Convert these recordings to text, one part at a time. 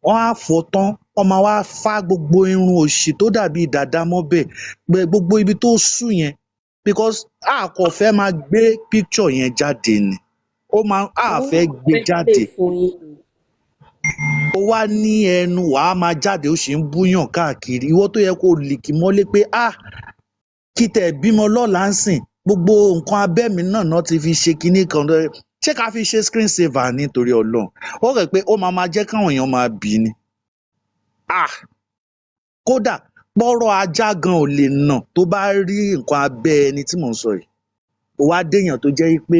wọ́n á fọ̀ tán, wọ́n máa wá fá gbogbo irun òṣì tó dàbí dàda mọ́bẹ̀, gbogbo ibi tó ṣú yẹn, because a kò fẹ́ máa gbé picture yẹn jáde ni, a fẹ́ Àwọn gbé fẹ́ play jáde. fún yín ni. Ó wá ní ẹnu wàá máa jáde, ó sì ń búyàn káàkiri. Ìwọ tó yẹ kó lìkì mọ́lé pé kí tẹ̀ bímọ lọ́la ń sìn, gbogbo nǹkan abẹ́mi náà ti fi ṣe kinní kan. Ṣé ká fi ṣe screen saver nítorí Ọlọ́run? Ó rẹ̀ pé ó máa jẹ́ káwọn èèyàn máa bì í ni. Kódà pọ́rọ̀ ajá gan ò lè nà tó bá rí nǹkan abẹ́ ẹni tí mò ń sọ yìí. Ó wá déèyàn tó jẹ́ pé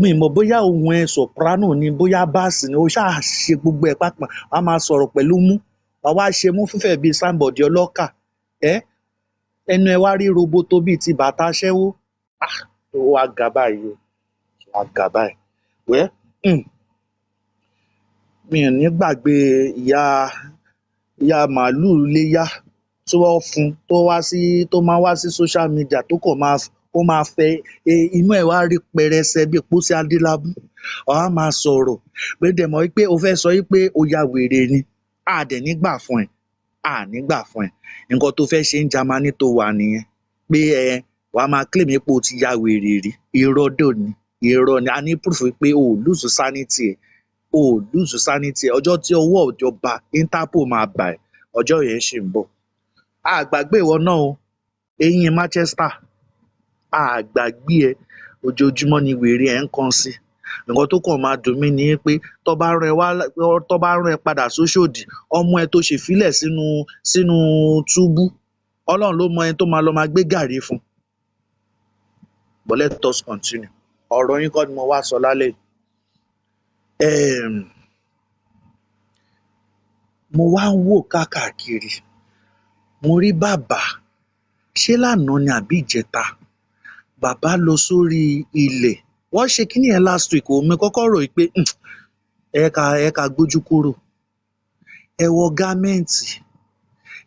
mi ì mọ̀ bóyá ohùn ẹ soprano ni, bóyá bass ni, ó ṣáà ṣe gbogbo ẹ̀ papọ̀. Wàá máa sọ̀rọ̀ pẹ̀lú mú, wàá wá ṣe mú fífẹ̀ bíi signboard ọlọ́kà. Ẹnu ẹ wá rí roboto bíi ti bàtà aṣẹ́wó. Ó wá ga báyìí o, ó wá ga báyìí. Mi ò ní gbàgbé ìyá màálù iléyá tí wọ́n fún tó máa wá sí social media tó kàn máa fẹ́ inú ẹ̀ wá rí pẹrẹsẹ bíi pósí adélábù. Wàá máa sọ̀rọ̀ pé dẹ̀ mọ̀ wípé o fẹ́ sọ wípé o ya wèrè ni. A dẹ̀ ní gbà fún ẹ. A ní gbà fún ẹ. Nǹkan tó fẹ́ ṣe ń Jámánì tó wà nìyẹn. Pé wàá máa claim pé o ti ya wèrè rí. Irọ́ dò ní. Irọ́ ni. A ní proof pé o ò lose sanity ẹ̀. O ò lose sanity ẹ̀. Ọjọ́ tí ọwọ́ ìjọba Interpol máa bà ẹ́, ọjọ́ yẹn ṣì ń bọ̀. A gbàgbé ìwọ náà o. Eyín Manchester. A gbàgbé ẹ. Ojoojúmọ́ ni wèrè ẹ̀ ń kan sí. Nǹkan tó kàn máa dùn mí ni pé tó bá rán ẹ padà sóṣòdì, ọmọ ẹ tó ṣe fílẹ̀ sínú túbú, Ọlọ́run ló mọ ẹni tó máa lọ máa gbé gàrí fún. But let us continue. Ọ̀rọ̀ yín kọ́ ni mo wá sọ lálẹ́ yìí. Mo wá ń wò káàkiri. Mo rí bàbá, ṣé lánàá ni àbí ìjẹta? Bàbá lọ sórí ilẹ̀. Wọ́n ṣe kíní yẹn last week o. Mi kọ́kọ́ rò pé ẹ ká gbójú kúrò. Ẹ wọ gámẹ́ǹtì,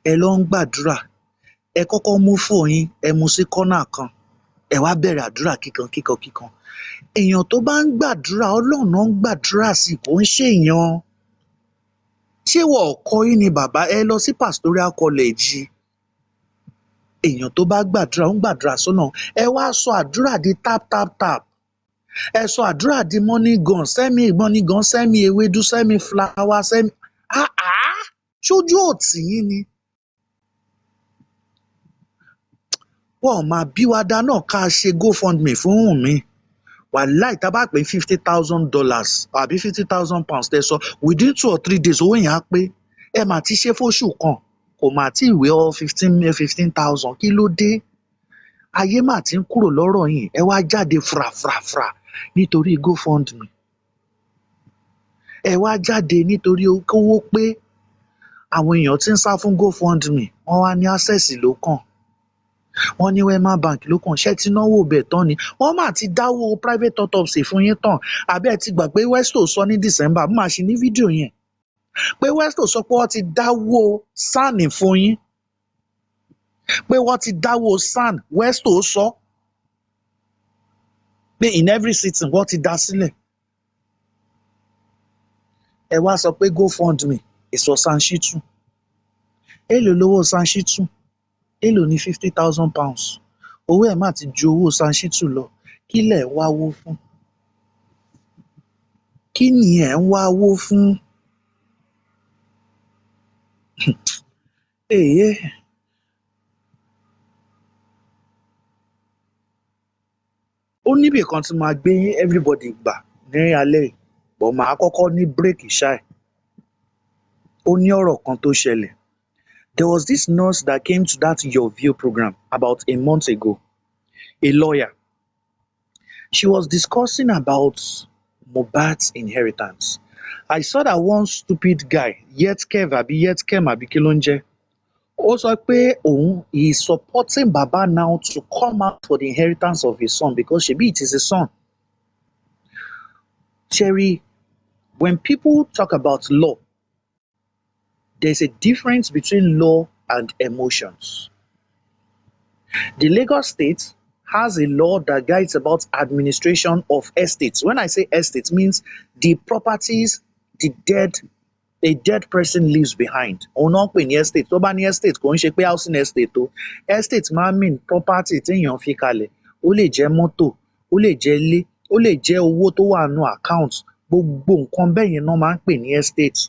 ẹ lọ ń gbàdúrà. Ẹ kọ́kọ́ mú fóònù yín, ẹ mú sí kọ́nà kan. Ẹ wá bẹ̀rẹ̀ àdúrà kíkan. Èèyàn tó bá ń gbàdúrà, Ọlọ́run náà ń gbàdúrà sí, kò ń ṣèèyàn. Ṣé wọ́n kọ́ yín ni bàbá? Ẹ lọ sí pastoral college. Èèyàn tó bá gbàdúrà, ó ń gbàdúrà sọ́nà. Ẹ wá sọ àdúrà di tap. Ẹ sọ àdúrà di money gun, send me money gun, send me ewédú, send me flower, send me. Ṣojú òtí yín ni. Wọ́n máa bí wa dá náà ká ṣe GoFundMe fún Wùnmí. Wàláì tá bá pè $50,000 àbí £50,000 tẹ́ sọ, within 2 or 3 days owó yẹn á pé. Ẹ mà ti ṣe fóṣù kan, kò mà tí ìwé 15,000. Kí ló dé? Ayé mà ti ń kúrò lọ́rọ̀ yìí. Ẹ wá jáde frà nítorí GoFundMe. Ẹ wá jáde nítorí kówó pé. Àwọn èèyàn ti ń sá fún GoFundMe. Wọ́n wá ní Access ló kàn. Wọ́n ní Wema Bank ló kàn. Ṣé ti náwó bẹ̀ tán ni? Wọ́n mà ti dáwó private autopsy fún yín tán. Àbí ẹ ti gbà pé Westo sọ ní December, mo máa ṣe ní fídíò yẹn. Pé Westo sọ pé wọ́n ti dáwó SAN fún yín. Pé wọ́n ti dáwó SAN, Westo sọ. Pé in every sitting wọ́n ti dá sílẹ̀. Ẹ wá sọ pé GoFundMe ìsọ Sanṣítù. Èló lówó Sanṣítù? Èló ní £50,000? Owó ẹ̀ má ti ju owó Sanṣítù lọ. Kí lẹ̀ ń wáwó fún? Kí ni ẹ̀ ń wáwó fún? Ó níbì kan tí máa gbé everybody gbà ní alẹ́ yìí, but màá kọ́kọ́ ní break ṣáì. Ó ní ọ̀rọ̀ kan tó ṣẹlẹ̀. There was this nurse that came to that Your View program about a month ago, a lawyer. She was discussing about Mohbad's inheritance. I saw that one stupid guy, Yetkem àbí kí ló ń jẹ́. Ó sọ pé he is supporting Baba now to come out for the inheritance of his son because ṣebí it is his son. Sherry, when people talk about law, there's a difference between law and emotions. The Lagos State has a law that guides about administration of estates. When I say estates, means the properties a dead person leaves behind. Òun náà ń pè ní estate. Tó bá ní estate kò ń ṣe pé housing estate o. Estate máa ń mean property téèyàn fi kalẹ̀. Ó lè jẹ́ mọ́tò, ó lè jẹ́ ilé, ó lè jẹ́ owó tó wà nínú account. Gbogbo nǹkan bẹ́yẹn ná máa ń pè ní estate.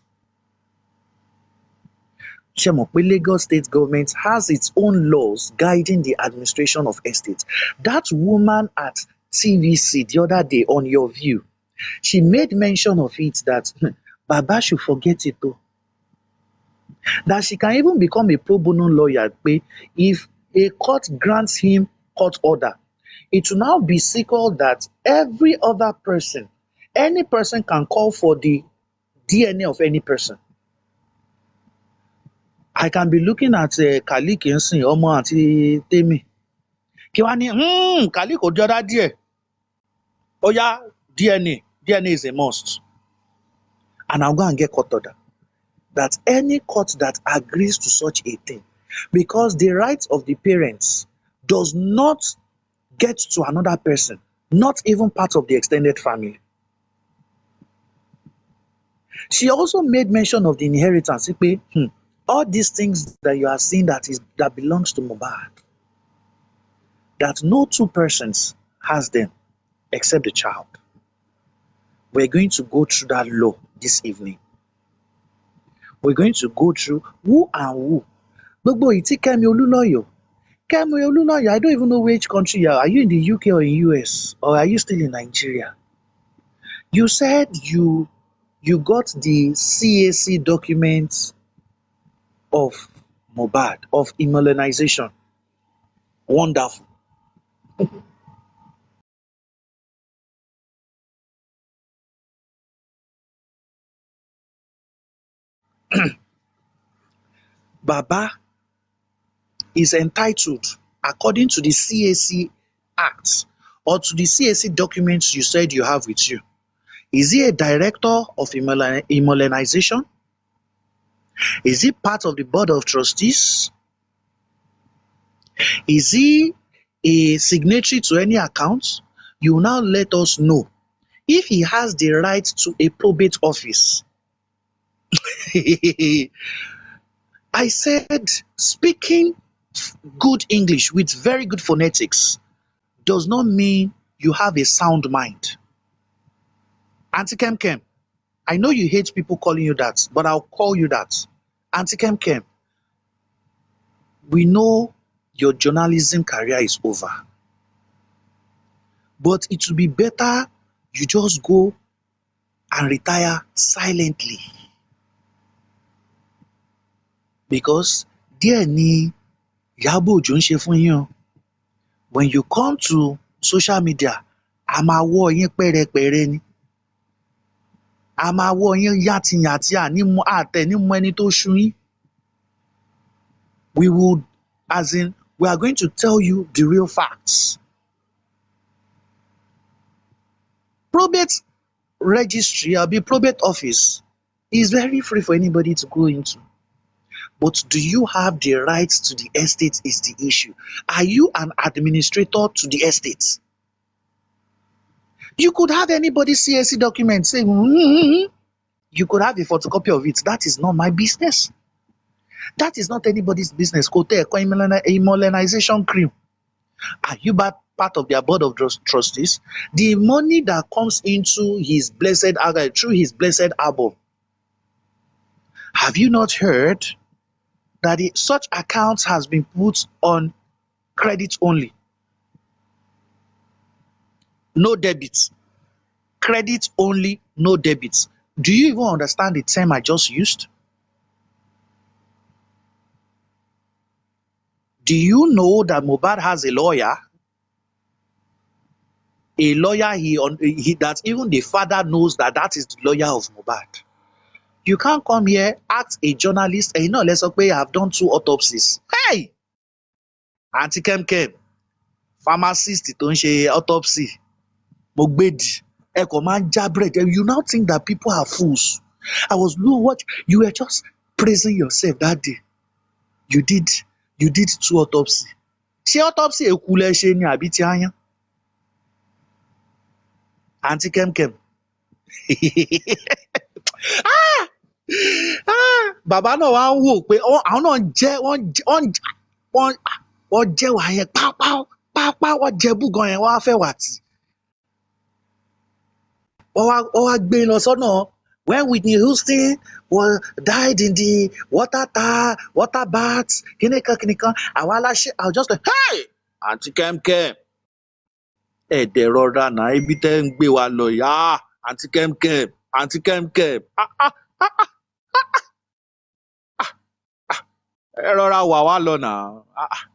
Ṣé ẹ mọ̀ pé Lagos State Government has its own laws guiding the administration of estates? That woman at TVC the other day on Your View, she made mention of it that Baba should forget it o. That she can even become a pro bono lawyer pé if a court grants him court order, it will now be sequel that every other person, any person can call for the DNA of any person. I can be looking at Kalik nsìn ọmọ àti Temi. Kí wá ní Kalik ò jọ dádì ẹ̀. Ó yá DNA is a must. And I'll go and get court order. That any court that agrees to such a thing, because the right of the parents does not get to another person, not even part of the extended family. She also made mention of the inheritance. Pé, all these things that you are seeing that belongs to Mohbad, that no two persons has them except the child. We're going to go through that law this evening. We're going to go through who and who. Gbogbo ìtí Kemi Oluloyo. Kemi Oluloyo, I don't even know which country you are. Are you in the UK or in US? Or are you still in Nigeria? You said you got the CAC documents of Mohbad, of immunization. Wonderful. Baba is entitled, according to the CAC Act or to the CAC documents you said you have with you. Is he a director of immunization? Is he part of the board of trustees? Is he a signatory to any account? You will now let us know if he has the right to a probate office. I said speaking good English with very good phonetics does not mean you have a sound mind. Auntie Kem, I know you hate people calling you that, but I'll call you that. Auntie Kem, we know your journalism career is over. But it will be better you just go and retire silently. Because díẹ̀ ni Ìyábọ̀ Òjó ń ṣe fún yín o. When you come to social media, a máa wọ́ yín pẹ́rẹpẹ̀rẹ ni. A máa wọ́ yín yàtìyàtì àtẹ̀nímọ̀ ẹni tó ṣú yín. We are going to tell you the real facts. Probate registry or the probate office is very free for anybody to go into. But do you have the rights to the estate is the issue. Are you an administrator to the estate? You could have anybody's CAC document saying, you could have a photocopy of it. That is not my business. That is not anybody's business. Immunization cream. Are you part of their board of trustees? The money that comes into his blessed through his blessed album. Have you not heard that such accounts has been put on credit only? No debits. Credit only, no debits. Do you even understand the term I just used? Do you know that Mohbad has a lawyer? A lawyer that even the father knows that is the lawyer of Mohbad. You can't come here, ask a journalist, and let's say I have done 2 autopsies. Hey! Auntie Kem, pharmacist tó ń ṣe autopsy, mo gbèdì, ẹ kàn máa ń já bread. You now think that people are fools. You were just praising yourself that day. You did 2 autopsy. Ṣé autopsy èkú lẹ ṣe ni àbí ti áyán? Auntie Kem. Bàbá náà wá ń wò pé àwọn náà jẹ́ wọ́n jẹ́ wà yẹn pápá wọ́n jẹ búgan yẹn wọ́n á fẹ́ wà tí. Wọ́n wá gbé lọ sọ́nà when Whitney Houston died in the water bath kìnìkan àwọn aláṣẹ I was just like hey Aunty Kemkem ẹ̀dẹ̀ rọra náà ibi tẹ́ ń gbé wa lọ yá Aunty Kemkem ẹ rọra wà wá lọ náà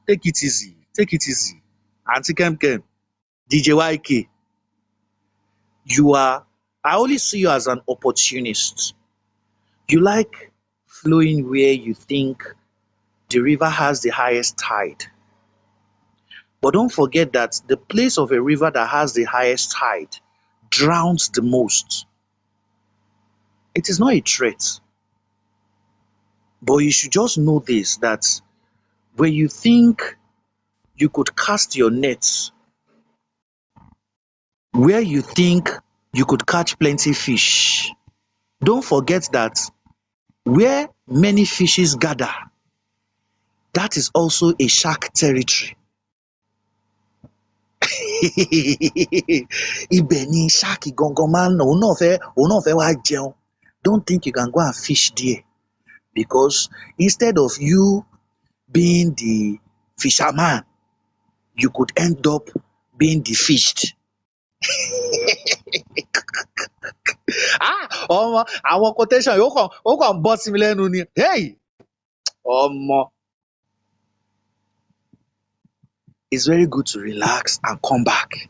take it easy Aunty Kemkem DJ YK I only see you as an opportunist. You like flowing where you think the river has the highest tide. But don't forget that the place of a river that has the highest tide drowns the most. It is not a threat. But you should just know this, that when you think you could cast your nets where you think you could catch plenty fish, don't forget that where many fishes gather, that is also a shark territory. Ibẹ̀ ni shark gangan máa ń nà òun náà fẹ́ wá jẹun. Don't think you can go and fish there, because instead of you being the fisherman, you could end up being the fished. Ọmọ àwọn quotation yóò kàn bọ́ sí mi lẹ́nu ni. Hey! Ọmọ. It's very good to relax and come back.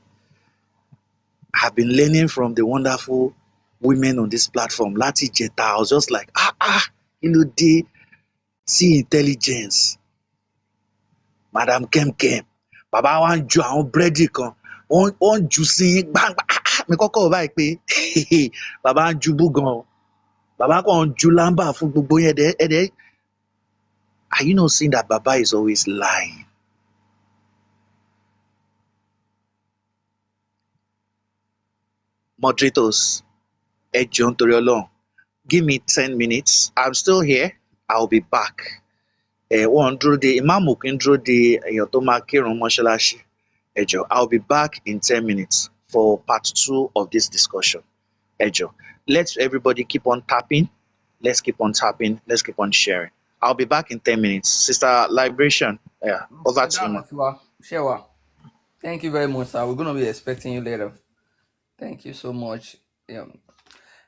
I've been learning from the wonderful women on this platform. Láti ìjẹta, I was just like, kí ló dé? See intelligence. Madam Kemkem. Bàbá wa ń ju àwọn búrẹ́dì kan. Wọ́n ń jù sí gbangba. Mi kọ́kọ́ wò báyìí pé bàbá ń ju búgan o. Bàbá kan ń ju lámbà fún gbogbo yẹn ẹ̀dẹ̀. Are you not seeing that Baba is always lying? Moderators, ẹ jọ̀ọ́ nítorí Ọlọ́run, give me 10 minutes. I'm still here. I'll be back. Wọ́n dúró de ìmáàmù kí n dúró de èèyàn tó máa kírun mọ́ṣáláṣí. Ẹ jọ̀ọ́, I'll be back in 10 minutes for part 2 of this discussion. Ẹ jọ̀ọ́, let's everybody keep on tapping. Let's keep on tapping. Let's keep on sharing. I'll be back in 10 minutes. Sister Liberation, over to you. Shewa, thank you very much, sir. We're going to be expecting you later. Thank you so much.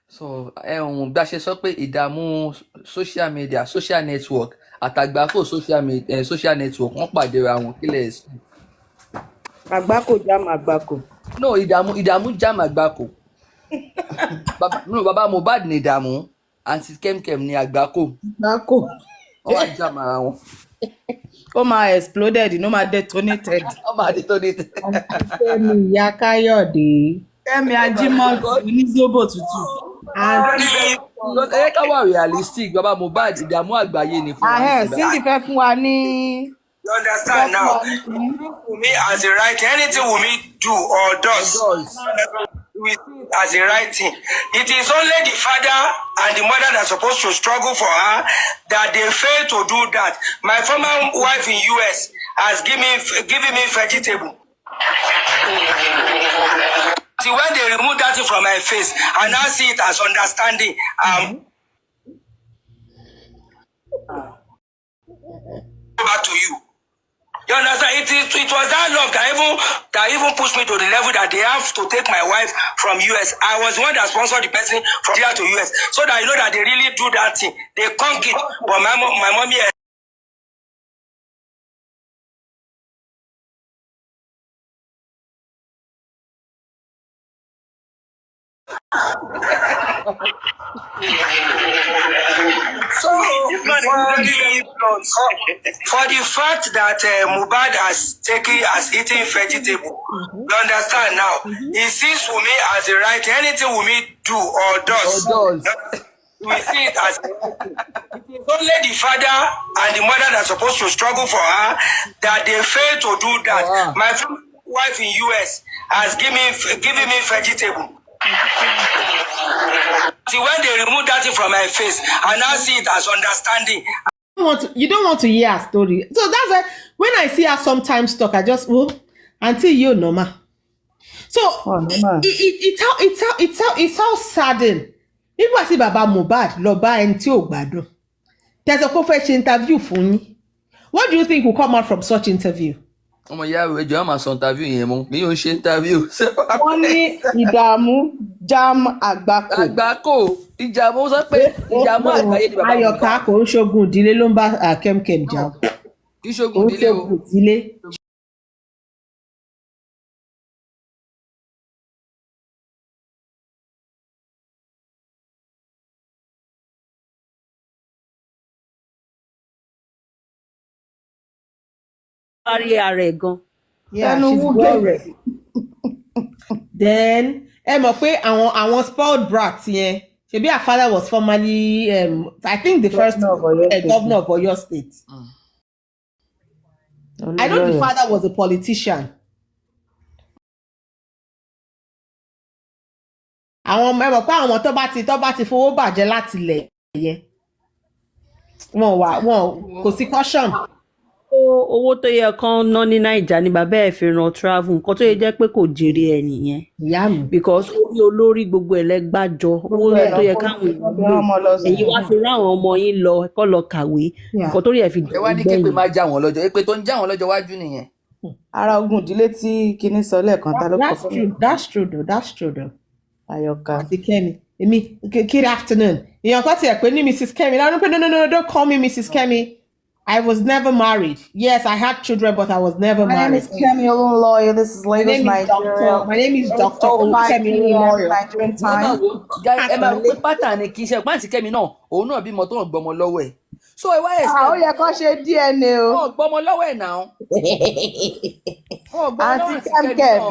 So, bí a ṣe sọ pé ìdààmú social media, social network, àtàgbákò social network, wọ́n pàdé ra wọn kílẹ̀ ẹ̀sùn. Àgbákò jam àgbákò. No, ìdààmú jam àgbákò. Bàbá Mohbad ni ìdààmú, Aunty Kemkem ni àgbákò. Àgbákò. Wọ́n wá jam ara wọn. Ó máa exploded, ó máa detonated. Ó máa detonated. Kẹ́mi ìyá Káyọ̀dé. Kẹ́mi Ajímọ̀tì onízóbò tútù. Ẹ ká wà realistic, bàbá Mohbad ìdààmú àgbáyé ni fún wa. Cindy fẹ́ fún wa ní. You understand now? Wunmi as the right anything Wunmi do or does, we see it as the right thing. It is only the father and the mother that are supposed to struggle for her that they fail to do that. My former wife in US has given me vegetable. See, when they remove that thing from my face, I now see it as understanding. Back to you. You understand? It was that love that even pushed me to the level that they have to take my wife from US. I was the one that sponsored the person from here to US, so that you know that they really do that thing. They conk it, but my mommy. So for the fact that Mohbad has eaten vegetable, you understand now? He sees Wunmi as the right. Anything Wunmi do or does, we see it as it is only the father and the mother that are supposed to struggle for her that they fail to do that. My wife in US has given me vegetable. See, when they remove that thing from my face, I now see it as understanding. You don't want to hear her story. So that's why when I see her sometimes talk, I just until you know ma. So it's how sadden. If I see Baba Mohbad, Loba and Tio Gbadun, there's a professional interview for me. What do you think will come out from such interview? ọmọ ìyá rẹ jọ àmà sọ interview yẹn mọ mi ò ń ṣe interview. wọ́n ní ìdààmú jam àgbákò ìjàmú sọ pé ìjàmú àgbáyé ni bàbá Ayọ̀ká kò ń ṣogun ìdílé ló ń bá Kemkem jà. kì í ṣogun ìdílé o. Yeah, she's worried. Then ẹ mọ̀ pé àwọn spoiled brats yẹn ṣebí her father was formerly I think the first governor of Oyo State. I know the father was a politician. Àwọn ẹ mọ̀ pé àwọn tó bá ti fowó bàjẹ́ láti ilẹ̀ yẹn wọn kò sí caution. owó tó yẹ kán ná ní Naija ni bàbá ẹ̀ fi ran travel nǹkan tó yẹ jẹ́ pé kò jèrè ẹ̀ nìyẹn. Ìyá mi. Because orí olórí gbogbo ẹ̀ lẹ́gbàjọ owó tó yẹ káwọn èèyàn lò èyí wá fi rán àwọn ọmọ yín lọ kọ́ lọ kàwé nǹkan tó rí ẹ̀ fi ẹ wá ní képe máa já wọn lọ́jọ́ èpè tó ń já wọn lọ́jọ́ wájú nìyẹn. ara ogun ìdílé tí kinní sọ lẹ́ẹ̀kan ta ló kọ fún mi. That's true though. Ayọ̀ká. Àti Kemi. Good afternoon. Èèyàn kan tiẹ̀ pé ní Mrs. Kemi. No, don't call me Mrs. Kemi. I was never married. Yes, I had children, but I was never married. My name is Kemi Oluloyo. This is Lagos, Nigeria. My name is Dr. Kemi Oluloyo. Nigerian time. ẹ máa wọ pé pátánì kì í ṣe pàǹtí Kemi náà òun náà bímọ tó ń gbọmọ lọ́wọ́ ẹ̀. So ẹ wá ó yẹ kó ṣe DNA o. wọn gbọmọ lọ́wọ́ ẹ̀ náà. Aunty Kemkem,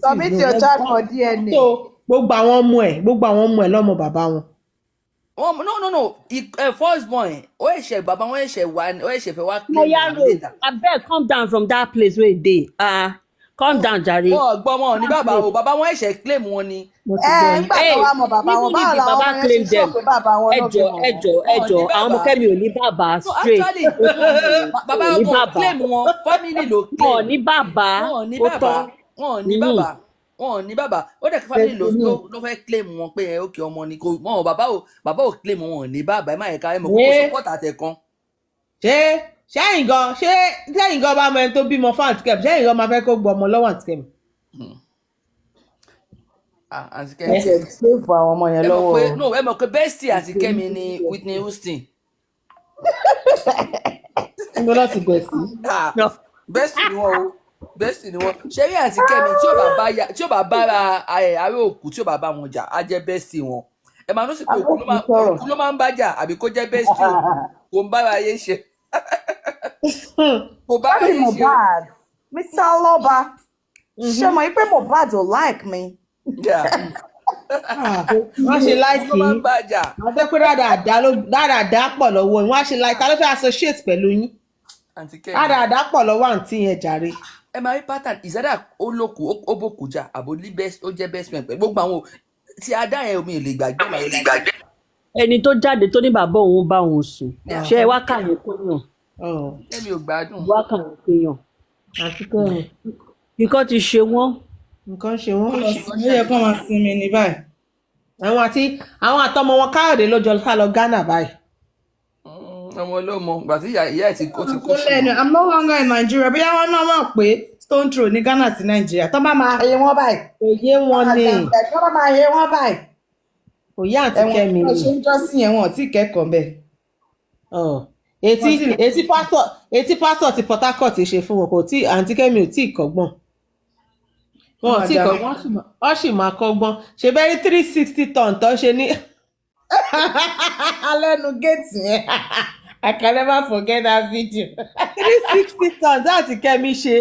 submit your child for DNA. So gbogbo àwọn ọmọ ẹ̀ lọ́mọ bàbá wọn. No. First born. Baba wọn ẹ̀ṣẹ̀ wá ó ẹ̀ṣẹ̀ fẹ́ wá claim. Abeg come down from that place where dey. Come down jare. Wọ́n gbọ́mọ ní bàbá o bàbá wọn ẹ̀ṣẹ̀ claim wọn ni. Nígbà tó wá mọ bàbá wọn báwo làwọn ọmọ yẹn ṣe sọ pé bàbá wọn ló fi mọ̀. ẹjọ́ àwọn ọmọ Kẹ́mi ò ní bàbá straight. Actually bàbá wọn claim wọn family ló claim. Wọn ní bàbá ó tán. Wọn ní bàbá ó dẹ̀ kí family ló fẹ́ claim wọn pé ókè ọmọ ni kò mọ̀ bàbá ò claim wọn ní bàbá ẹ̀ má yẹ ká ẹ̀ mọ̀ kó support àtẹ̀kan. Ṣẹ́yìn gan bá mọ ẹni tó bímọ fún Aunty Kemi ṣẹ́yìn gan máa fẹ́ kó gbọ́ ọmọ lọ́wọ́ Aunty Kemi. Aunty Kemi ẹ ṣe fún àwọn ọmọ yẹn lọ́wọ́. ẹ mọ̀ pé bestie Aunty Kemi ni Whitney Houston. ń gbọ́dọ̀ ti gbẹ̀ sí. Bestie ni wọ́n o bẹ́ẹ̀sì ni wọ́n ṣe rí Aunty Kemi tí ó bá bára àárẹ̀ òkú tí ó bá bá wọn jà á jẹ́ bẹ́ẹ̀sì wọn ẹ máa ń sọ pé òkú ló máa ń bá jà àbí kó jẹ́ bẹ́ẹ̀sì kò ń bára ayé ṣe kò bára ayé ṣe. Mr. Aloba ṣé mo pé Mohbad ò like me. Wọ́n ṣe láìkì yín wọ́n fẹ́ pé dáadáa pọ̀ lọ́wọ́ yín wọ́n ṣe láìkì ta ló fẹ́ associate pẹ̀lú yín dáadáa pọ̀ lọ́wọ́ àǹtí yẹn jàre. Ẹ máa rí pattern ìsádà ó lóko ó bòkú jà àbò ní ó jẹ́ best friend pẹ̀lú gbogbo àwọn tí adá yẹn omi lè gbàgbé. Ẹni tó jáde tó ní bàbá òun bá òun sùn ṣé ẹ wá kàyé tó yàn. Ẹ̀mi ò gbádùn. Wá kàyé tó yàn. Àti Kemi. Nǹkan ti ṣe wọ́n. Nǹkan ṣe wọ́n. Ó yẹ kó máa sinmi ní báyìí. Àwọn àtọmọ wọn Káyọ̀dé ló jọ ká lọ Ghana báyìí. Ọmọ olómo gbà tí ìyá ẹ̀ ti kó sí. I'm no longer in Nigeria bí àwọn náà mọ̀ pé stone throw ní Ghana sí Nigeria tó bá máa he wọ́n báyìí. Òye wọn ni. Tó bá máa he wọ́n báyìí. Òye Aunty Kemi ni. Ẹ̀wọ̀n ṣe ń jọ́ sí yẹn wọn tí kẹ́kọ̀ọ́ bẹ́ẹ̀. Etí pásítọ̀ ti Port Harcourt ṣe fún wọn kò tí Aunty Kemi ò tí ì kọ́gbọ́n. Wọn ò tí ì kọ́gbọ́n wọ́n sì máa kọ́gbọ́n ṣe bẹ́rí 360 ton tó ṣe ní. Alẹ́nu géètì yẹn. I can never forget that video. 360 tons Aunty Kemi ṣe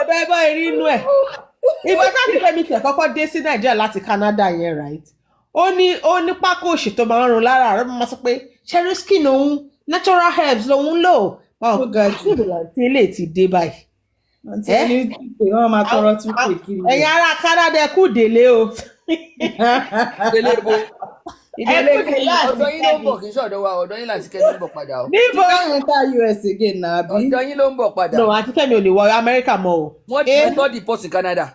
bẹ́ẹ̀ bọ́ eré inú ẹ̀. Ìgbà tí Aunty Kemi tẹ̀ kọ́kọ́ dé sí Nàìjíríà láti Canada yẹn right. Ó ní pákó òṣì tó máa ń rún lára rẹ̀ máa sọ pé cherry skin òun natural herbs lòun lò. Báwo tí ilé ti dé báyìí. Àǹtí ẹni pé wọ́n máa tọrọ tún pè kiri. Ẹ̀yin ará Canada kú délé o. Ìdẹ́lẹ́bo. Ẹkúndé láti Ọ̀dọ̀ yín ló ń bọ̀ Kẹ́mi. kì í ṣọ̀dọ̀ wa, ọ̀dọ̀ yín láti Kẹ́mi ń bọ̀ padà o. Níbo enter US again na abi? Ọ̀dọ̀ yín ló ń bọ̀ padà. No, àti Kẹ́mi ò lè wọ Amẹ́ríkà mọ́ o. Wọ́n tọ́ deport ní Canada.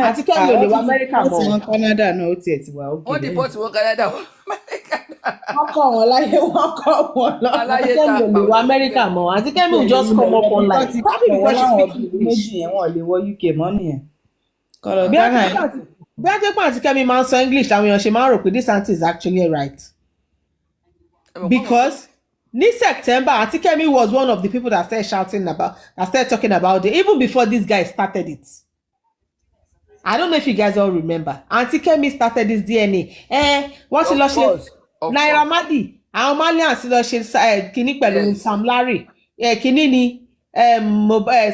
Àti Kẹ́mi ò lè wọ Amẹ́ríkà mọ́ o. Wọ́n ti wọn Canada náà ó tiẹ̀ ti wà ókè. Wọ́n deport wọn Canada. Wọ́n kọ́ wọn láyé, wọ́n kọ́ wọn lọ. Àti Aláyé ta Kẹ́mi ò lè wọ Amẹ́ríkà mọ́. Àti Kẹ́mi ò just come up online. Wọ́n ti Probably kọ̀ wọ́n because she láwọn speaks ọdún English. méjì yẹn wọ́n lè wọ UK mọ́ nìyẹn. Kọ́lọ̀ Bí Ghana a ti pọ̀ àti Kẹ́mi máa ń sọ English, àwọn èèyàn ṣe máa ń rò pé this aunty is actually right. Because this September, Auntie Kemi was one of the people that started shouting about, that started talking about it, even before this guy started it. I don't know if you guys all remember. Auntie Kemi started this DNA. What's Of the course, of Naira course. Marley. Àwọn Malian sì lọ ṣe kínní pẹ̀lú Yes. Sam Larry. Kínní ni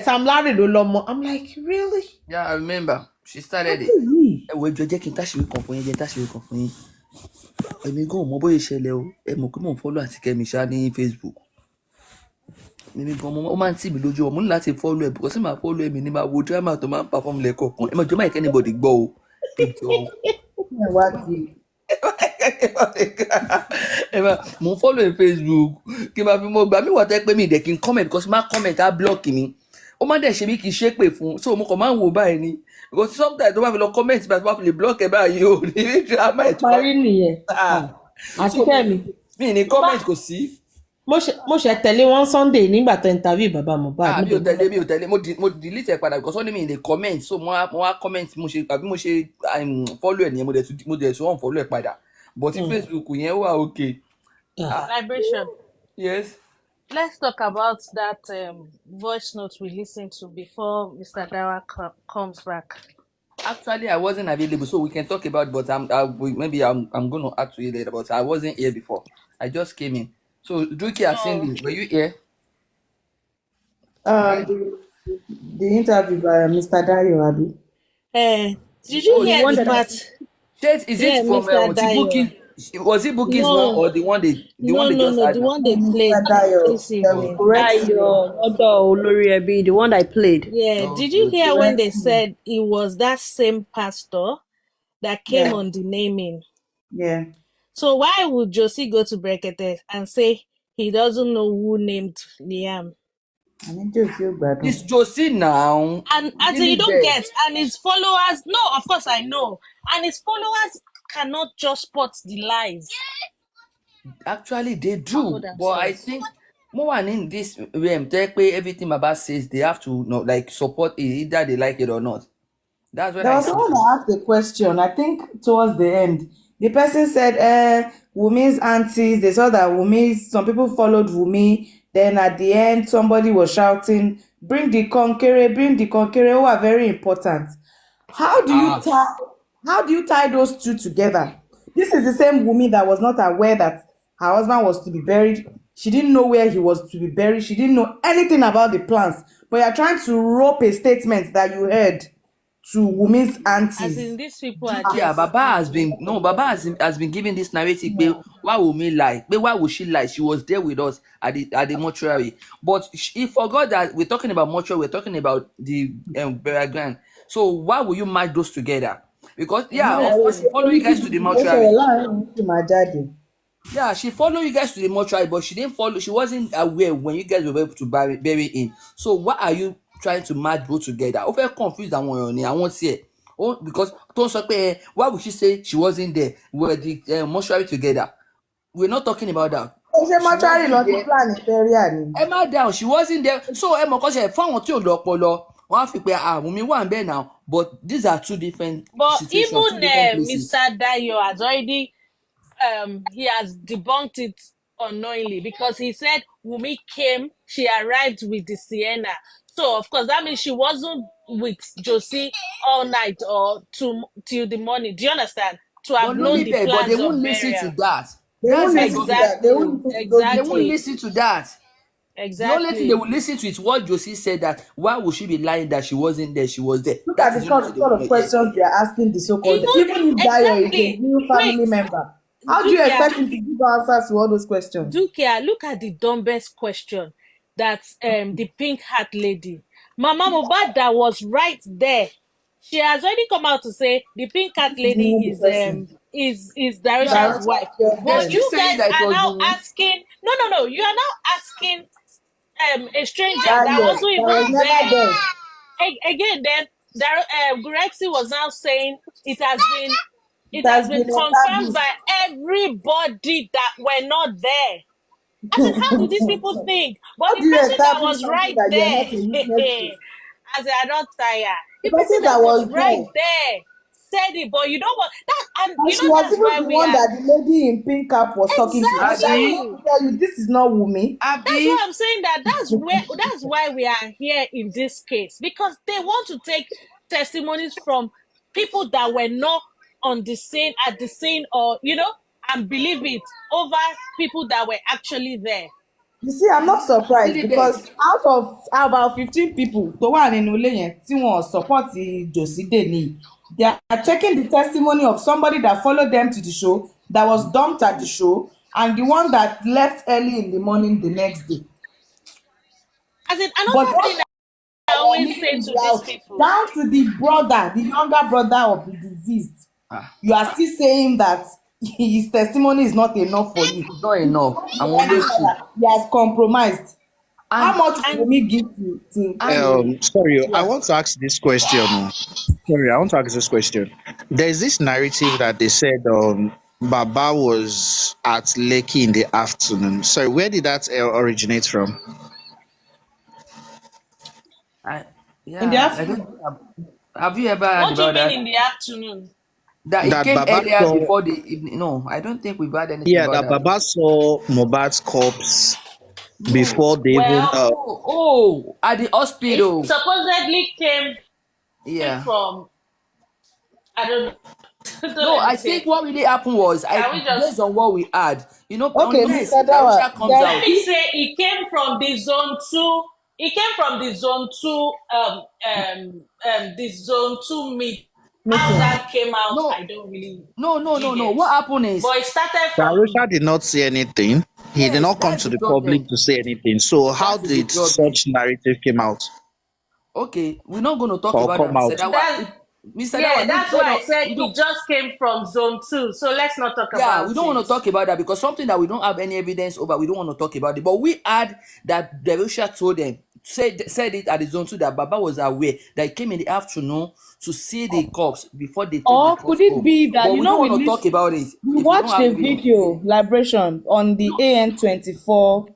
Sam Larry ló lọ mọ. I'm like, really? Yeah, I remember. She started it. Ẹ wo ẹjọ́ jẹ́ kí n táṣìírí kan fún yín, jẹ́ táṣìírí kan fún yín. Èmi gan ò mọ bóyá ìṣẹ̀lẹ̀ o. Ẹ mọ̀ pé mò ń follow Aunty Kemi ṣá ní Facebook. Èmi gan ó máa ń tì mí lójú ọ. Mo ní láti follow ẹ because máa follow ẹ̀mí ní máa wo drama tó máa ń perform lẹ́kọ̀ọ̀kan. Ẹ mọ̀ jọ́ máa kẹ́ anybody gbọ́ o. ẹ̀ wá kiri. Mo ń follow ẹ Facebook kí n máa fi mọ gbà mí wà tẹ́ pé mi ìdẹ̀ kí n comment because máa comment á block mi. Ó máa dẹ̀ ṣe mí kì í ṣépè fún so mo kàn máa ń wò báyìí ni because sometimes tó bá fi lọ comment bá tó bá fi lè block ẹ báyìí o ní drama ẹ̀ tó bá Parí nìyẹn. Auntie Kemi. mi ní comment kò sí. Mo ṣe tẹ̀lé wọn Sunday nígbà tó interview bàbá Mohbad. Mi ò tẹ̀lé mo delete ẹ padà because wọ́n ní mi lè comment so mo wá comment mo ṣe àbí mo ṣe follow ẹ nìyẹn mo dẹ̀ tún unfollow ẹ padà but Facebook yẹn wà okay. Vibration. Yes. Let's talk about that voice note we listened to before Mr. Dawah comes back. Actually, I wasn't available, so we can talk about. But I'm going to add to it later. But I wasn't here before. I just came in. So, Druki and Cindy, were you here? The interview by Mr. Dayo Abi. Did you hear the part? Is it from Mr. Dayo. Booking? Was it Booking's No. one or the one they one they just had? The one they played. Mr. Dayo. this evening. Ayo, Odo Olori Ebi, the one I played. Yeah, Oh, did you good. hear when they said it was that same pastor that came Yeah. on the naming? Yeah. So why would Josie go to Brekete and say he doesn't know who named Liam? I need to feel bad. It's Josie now. And as Really you don't dead. get, and his followers, no, of course I know, and his followers cannot just spot the lies. Actually, they do. Hold on, But I sorry. think more one in this realm, everything Baba says, they have to like support it, either they like it or not. That's what There I was see. someone that asked a question, I think towards the end. The person said, Wumi's aunties, they saw that some people followed Wumi. Then at the end, somebody was shouting, bring the konkere, who are very important. How do you tie those two together? This is the same Wumi that was not aware that her husband was to be buried. She didn't know where he was to be buried. She didn't know anything about the plans. But you're trying to rope a statement that you heard to Wumi's As aunties. in, these people are Yeah, just Baba has been giving this narrative. Why would me lie? Why would she lie? She was there with us at the mortuary. But he forgot that we're talking about mortuary. We're talking about the burial ground. So why will you match those together? Because of course, she follow you guys to the mortuary. Yeah, she followed you guys to the mortuary, but she didn't follow. She wasn't aware when you guys were able to bury in. So why are you trying to match both together? I feel confused. I won't see it. Oh, because why would she say she wasn't there? We were the mortuary together. We're not talking about that. Emma down, she wasn't there. So Emma, because she found two lopolo. One fi pe Wunmi one there now, but these are two different But situations, even two different places. Mr. Dayo has already he has debunked it unknowingly because he said Wumi came, she arrived with the Sienna. So of course that means she wasn't with Josie all night or till the morning. Do you understand? To have known the plans but they won't of listen burial. to that. They won't They listen to that. Exactly. The only thing they will listen to is what Josie said, that why would she be lying that she wasn't there? She was there. Look at the sort of questions they are asking the so-called. Even if Dayo is a new family member, how do you expect him to give answers to all those questions? Dukia, look at the dumbest question that the pink hat lady, Mama Mohbad, that was right there she has already come out to say the pink cat lady is Darusha's wife. They're But still you saying guys that it are was now Wunmi. asking, no, you are now asking a stranger that wasn't even there. Again, then Gurexi was now saying it has been confirmed by everybody that were not there. As in, how do these people think? But How the do you person that establish was something right that you are not a witness to? there, as they are not tired, The the person person that that was was right there, there said it. But you know what? And and you she know was that's why even the we one are that the lady in pink cap was talking to. But that will Abi, not exactly. tell you this is not Wumi. That's why Abi. I'm saying that's why we are here in this case, because they want to take testimonies from people that were not on the scene at the scene, or and believe it over people that were actually there. You see, I'm not surprised Really there. because out of about 15 people tó wà nínú ilé yẹn tí wọ́n support Joside ni, they are taking the testimony of somebody that followed them to the show, that was dumped at the show, and the one that left early in the morning the next day. As in, But another thing those that I that were always living say in to the these house, people, down to the brother, the younger brother of the deceased, Ah, you are still saying that his testimony is not enough for you. it's not It is enough. not I'm any Oloshi. further. He has compromised. How And much will and we give to and Sorry, I yeah. want to ask this question. Sorry, I want to ask this question. There's this narrative that they said Baba was at Lekki in the afternoon. Sorry, where did that originate from? I in the yeah, I don't afternoon? think have you ever heard what do you about mean that? in the afternoon? That it That came Baba earlier saw, before the evening. No, I don't think we've had anything yeah, about that that. Baba saw Mohbad's corpse No. before they even. Well, Oh, at the it hospital. supposedly came Yeah. from, I don't know. Don't No, let me I say think it. what really happened was Can we just based on what we had, Okay, unless Mr. Dawa, Darusha comes there's let out. me this. say it came from the zone two. It came from the zone two. The zone two meet. How Meeting. that came out, No, I don't really no, no. get. What happened is But it started Darusha from. did not say anything. He did yes, not come that's to the the public problem. to say anything. So how That is the did problem. such narrative came out Okay, we're not going to talk or about that, come Mr. out? Dawa. That's If Mr. yeah. Dawa, That's why I said it just came from zone two. So let's not talk yeah, we about don't want it. to talk about that because something that we don't have any evidence over, we don't want to talk about it. But we had that Derusha told them, said it at the zone 2 that Baba was aware that he came in the afternoon to see the corpse before they took the Or could corpse it home. be that But we don't we want to talk about it we if we don't watched have the evidence. video liberation on the AN24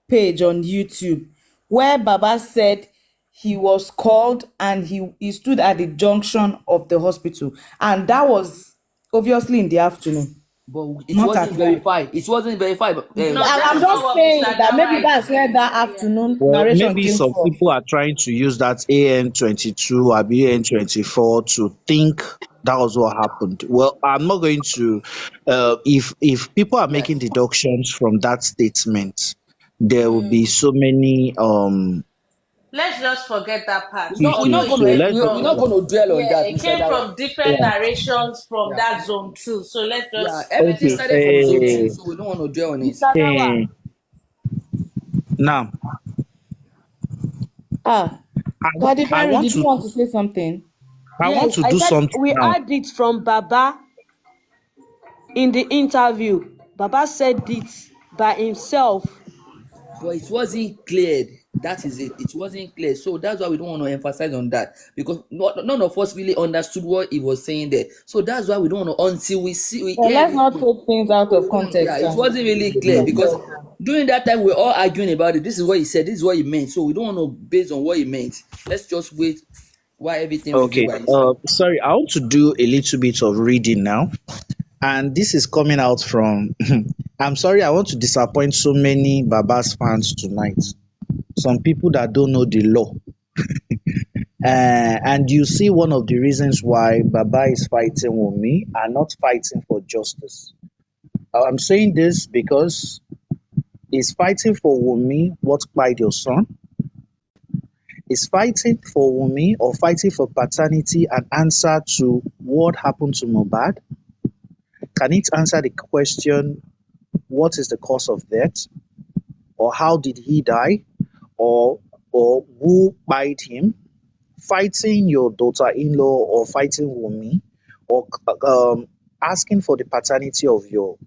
page on YouTube, where Baba said he was called and he stood at the junction of the hospital, and that was obviously in the afternoon, But it not at wasn't night. verified. It wasn't verified. No, I'm that's not just what saying Mr. that maybe Dawa is that's where saying. that afternoon Well, narration maybe came some from. people are trying to use that AN22 or AN24 to think that was what happened. Well, I'm not going to. If people are making Yes. deductions from that statement, there will be so many Let's just forget that part. We're Although not issues. it So gonna came let's just we're from, not forget. gonna dwell on yeah, that, it Mr. came Dawa. from different Yeah. narrations from Yeah. that zone too. So let's Yeah. just Everything Okay. leave started it from zone there. 2, so we don't want to dwell on it. Mr. Dawa. Eh, now, Ah, Daddy I Henry, want did you to. want to say something? I want Yes, to I do said something we now. had it from Baba in the interview. Baba said it by himself. But it wasn't cleared. That is it. It wasn't clear. So that's why we don't want to emphasize on that because none of us really understood what he was saying there. So that's why we don't want to until we Well, hear let's not everything. take things out of Yeah, context. it wasn't really clear because during that time we are all arguing about it. This is what he said. This is what he meant. So we don't want to base on what he meant. Let's just wait while everything revealed Okay. by himself. Sorry, I want to do a little bit of reading now. And this is coming out from. I'm sorry, I want to disappoint so many Babas fans tonight. Some people that don't know the law. And you see, one of the reasons why Baba is fighting Wunmi are not fighting for justice. I'm saying this because he's fighting for Wunmi what killed your son. Is fighting for Wunmi or fighting for paternity an answer to what happened to Mohbad? Can it answer the question, what is the cause of death? Or how did he die? Or who killed him? fighting your daughter-in-law or fighting Wumi or asking for the paternity of your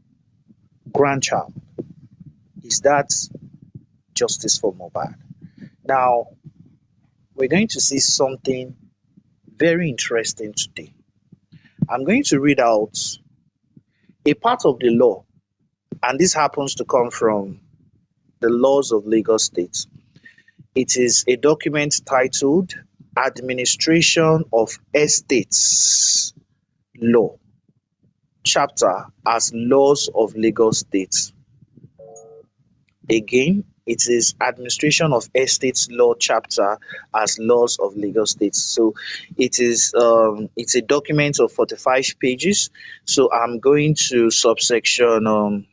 grandchild, is that justice for Mohbad? Now, we're going to see something very interesting today. I'm going to read out a part of the law, and this happens to come from the laws of Lagos State. It is a document titled Administration of Estates Law, chapter as Laws of Lagos State. Again, it is Administration of Estates Law, chapter as Laws of Lagos State. So it's a document of 45 pages. So I'm going to subsection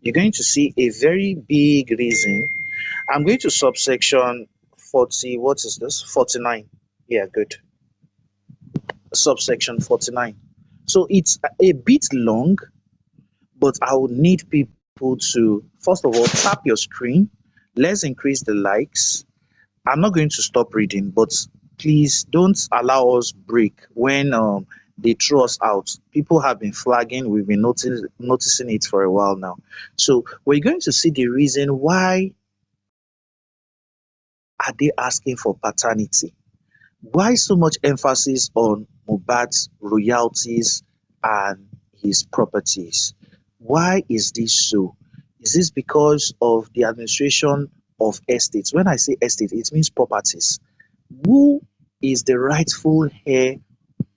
you're going to see a very big reason. I'm going to subsection 40, what is this? 49. Yeah, good. Subsection 49. So it's a bit long, but I would need people to, first of all, tap your screen. Let's increase the likes. I'm not going to stop reading, but please don't allow us break when they throw us out. People have been flagging. We've been noticing it for a while now. So we're going to see the reason why are they asking for paternity. Why so much emphasis on Mohbad's royalties and his properties? Why is this so? Is this because of the administration of estates? When I say estate, it means properties. Who is the rightful heir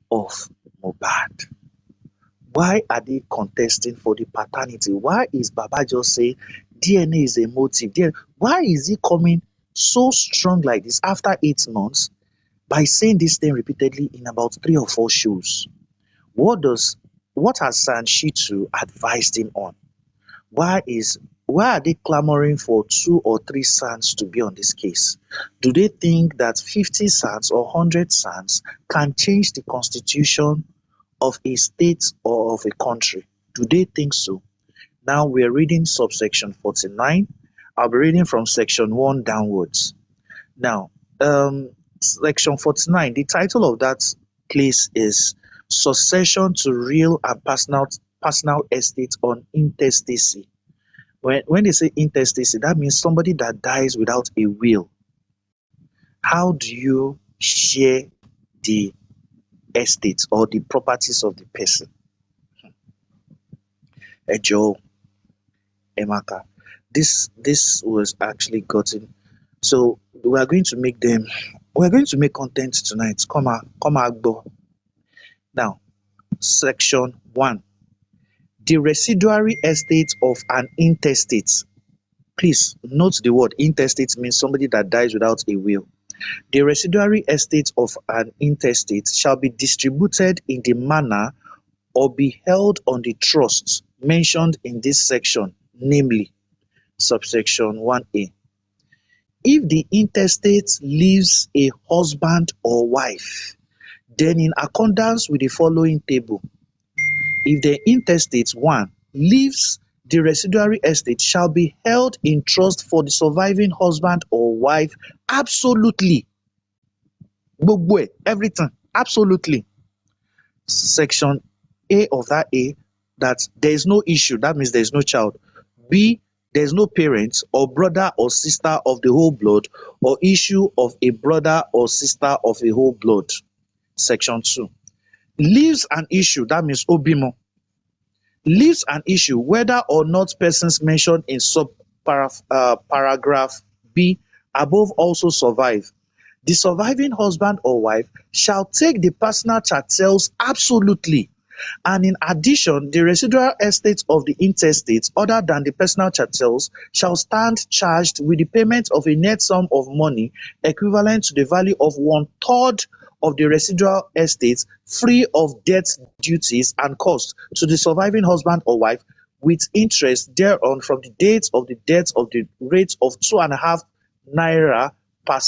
of Mohbad? Why are they contesting for the paternity? Why is Baba just saying DNA is a motive? Why is he coming so strong like this after 8 months by saying this thing repeatedly in about 3 or 4 shows? What has Sanshitu advised him on? Why are they clamoring for 2 or 3 sons to be on this case? Do they think that 50 sons or 100 sons can change the constitution of a state or of a country? Do they think so? Now we're reading subsection 49. I'll be reading from section 1 downwards. Now, section 49, the title of that place is Succession to Real and Personal Estate on Intestacy. When they say intestacy, that means somebody that dies without a will. How do you share the estate or the properties of the person? Joe, Emaka, this was actually gotten. So we're going to make content tonight. Come on, go. Now, section 1. The residuary estate of an intestate. Please note the word intestate means somebody that dies without a will. The residuary estate of an intestate shall be distributed in the manner or be held on the trusts mentioned in this section, namely subsection 1A. If the intestate leaves a husband or wife, then in accordance with the following table, if the intestate 1 leaves, the residuary estate shall be held in trust for the surviving husband or wife absolutely. Everything, absolutely. Section A of that A, that there is no issue, that means there is no child. B, there is no parent or brother or sister of the whole blood or issue of a brother or sister of a whole blood. Section 2. Leaves an issue, that means Obimo. Leaves an issue whether or not persons mentioned in paragraph B above also survive. The surviving husband or wife shall take the personal chattels absolutely, and in addition, the residual estates of the intestates other than the personal chattels shall stand charged with the payment of a net sum of money equivalent to the value of 1/3 of the residual estates, free of debt duties and costs, to the surviving husband or wife, with interest thereon from the date of the death of the rate of 2.5 naira per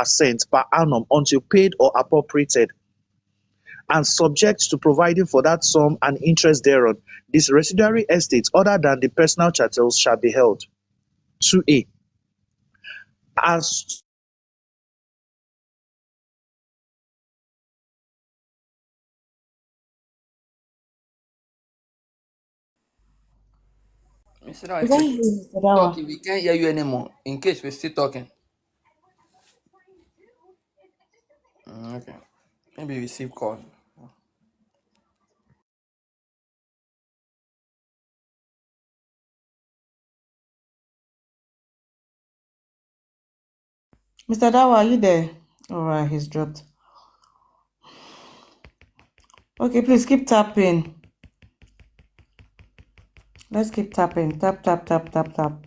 cent per annum until paid or appropriated, and subject to providing for that sum and interest thereon. This residuary estate other than the personal chattels shall be held. 2A. As Mr. Dawa, We can't hear you, Mr. Dawa. talking. We can't hear you anymore. In case we're still talking. Okay. Maybe receive call. Mr. Dawa, are you there? All right, he's dropped. Okay, please keep tapping. Let's keep tapping. Tap, tap, tap, tap, tap.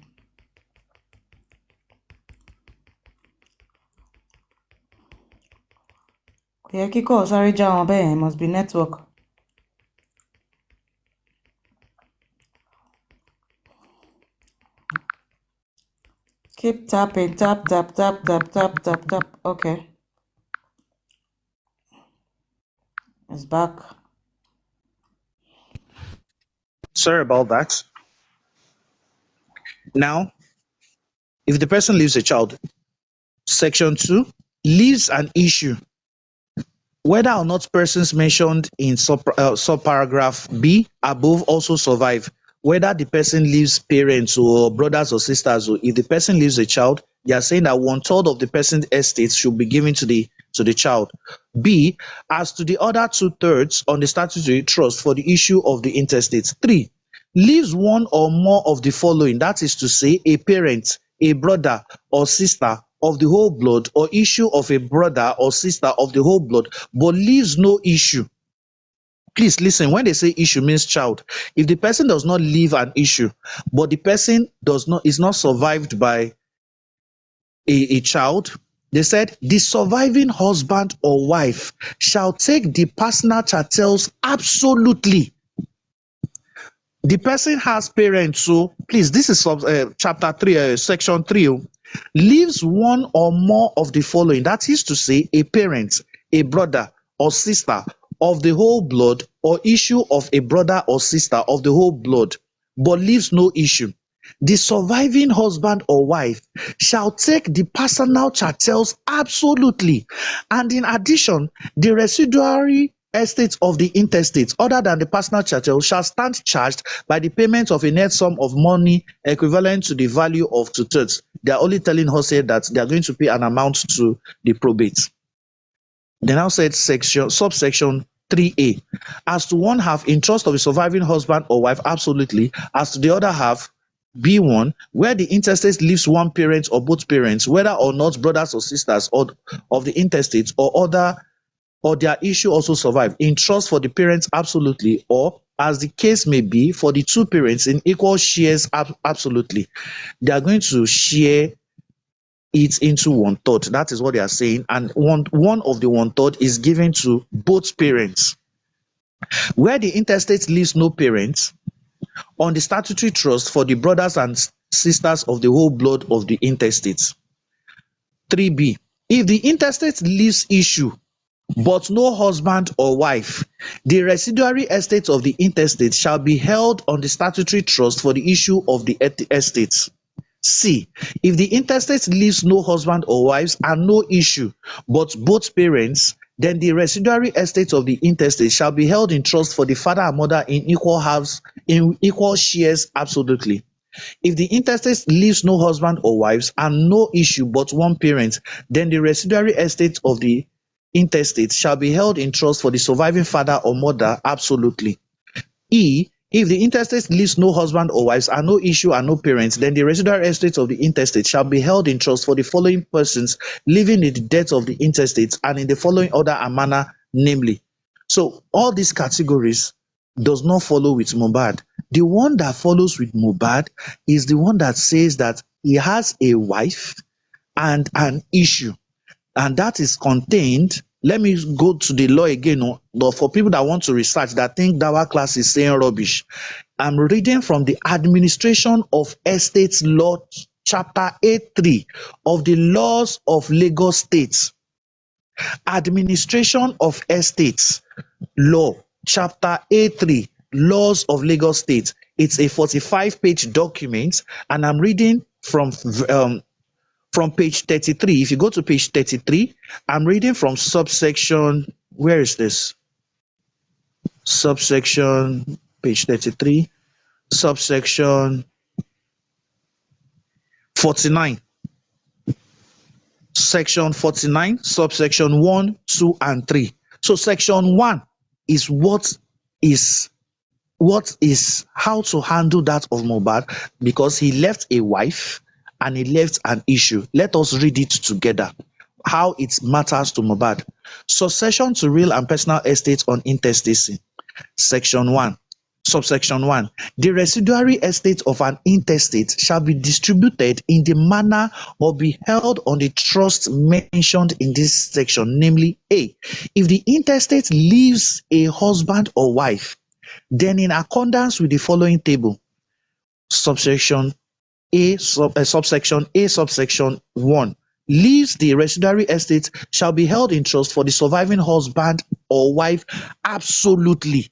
Yeah, Kiko, sorry, John, it must be network. Keep tapping. Tap, tap, tap, tap, tap, tap, tap. Okay. It's back. sorry about that. Now, if the person leaves a child, section 2 leaves an issue whether or not persons mentioned in subparagraph B above also survive, whether the person leaves parents or brothers or sisters, or if the person leaves a child, they are saying that 1/3 of the person's estate should be given to the child. B, as to the other 2/3 on the statutory trust for the issue of the intestate. 3, leaves one or more of the following, that is to say, a parent, a brother or sister of the whole blood, or issue of a brother or sister of the whole blood, but leaves no issue. Please listen, when they say issue means child. If the person does not leave an issue, but the person is not survived by a child, they said the surviving husband or wife shall take the personal chattels absolutely. The person has parents, so please, this is chapter 3, section 3. Leaves one or more of the following, that is to say, a parent, a brother or sister of the whole blood, or issue of a brother or sister of the whole blood, but leaves no issue. The surviving husband or wife shall take the personal chattels absolutely, and in addition, the residuary estates of the intestates other than the personal chattel shall stand charged by the payment of a net sum of money equivalent to the value of 2/3. They are only telling us here that they are going to pay an amount to the probate. They now said subsection 3A. As to one half in trust of the surviving husband or wife, absolutely. As to the other half, B1, where the intestate leaves one parent or both parents, whether or not brothers or sisters of the intestate or their issue also survive, in trust for the parents absolutely, or as the case may be, for the two parents in equal shares absolutely. They are going to share it into 1/3. That is what they are saying, and one of the 1/3 is given to both parents. Where the intestate leaves no parents, on the statutory trust for the brothers and sisters of the whole blood of the intestate. 3B, if the intestate leaves issue but no husband or wife, the residuary estate of the intestate shall be held on the statutory trust for the issue of the estates. C, if the intestate leaves no husband or wives and no issue but both parents, then the residuary estate of the intestate shall be held in trust for the father and mother in equal shares absolutely. If the intestate leaves no husband or wives and no issue but one parent, then the residuary estate of the intestate shall be held in trust for the surviving father or mother absolutely. E, if the intestate leaves no husband or wives and no issue and no parents, then the residual estate of the intestate shall be held in trust for the following persons living in the death of the intestate and in the following order and manner, namely. So all these categories does not follow with Mohbad. The one that follows with Mohbad is the one that says that he has a wife and an issue, and that is contained. Let me go to the law again, but for people that want to research, that think Dawah class is saying rubbish. I'm reading from the Administration of Estates Law, Chapter 8.3 of the Laws of Lagos State. Administration of Estates Law, Chapter 8.3, Laws of Lagos State. It's a 45-page document, and I'm reading from from page 33. If you go to page 33, I'm reading from subsection, where is this? Subsection, page 33, subsection 49. Section 49, subsection 1, 2, and 3. So section 1 is what is how to handle that of Mohbad, because he left a wife and he left an issue. Let us read it together, how it matters to Mohbad. Succession to real and personal estates on intestacy. Section 1. Subsection 1. The residuary estate of an intestate shall be distributed in the manner or be held on the trust mentioned in this section, namely A. If the intestate leaves a husband or wife, then in accordance with the following table, subsection A, subsection 1, leaves the residuary estate shall be held in trust for the surviving husband or wife absolutely.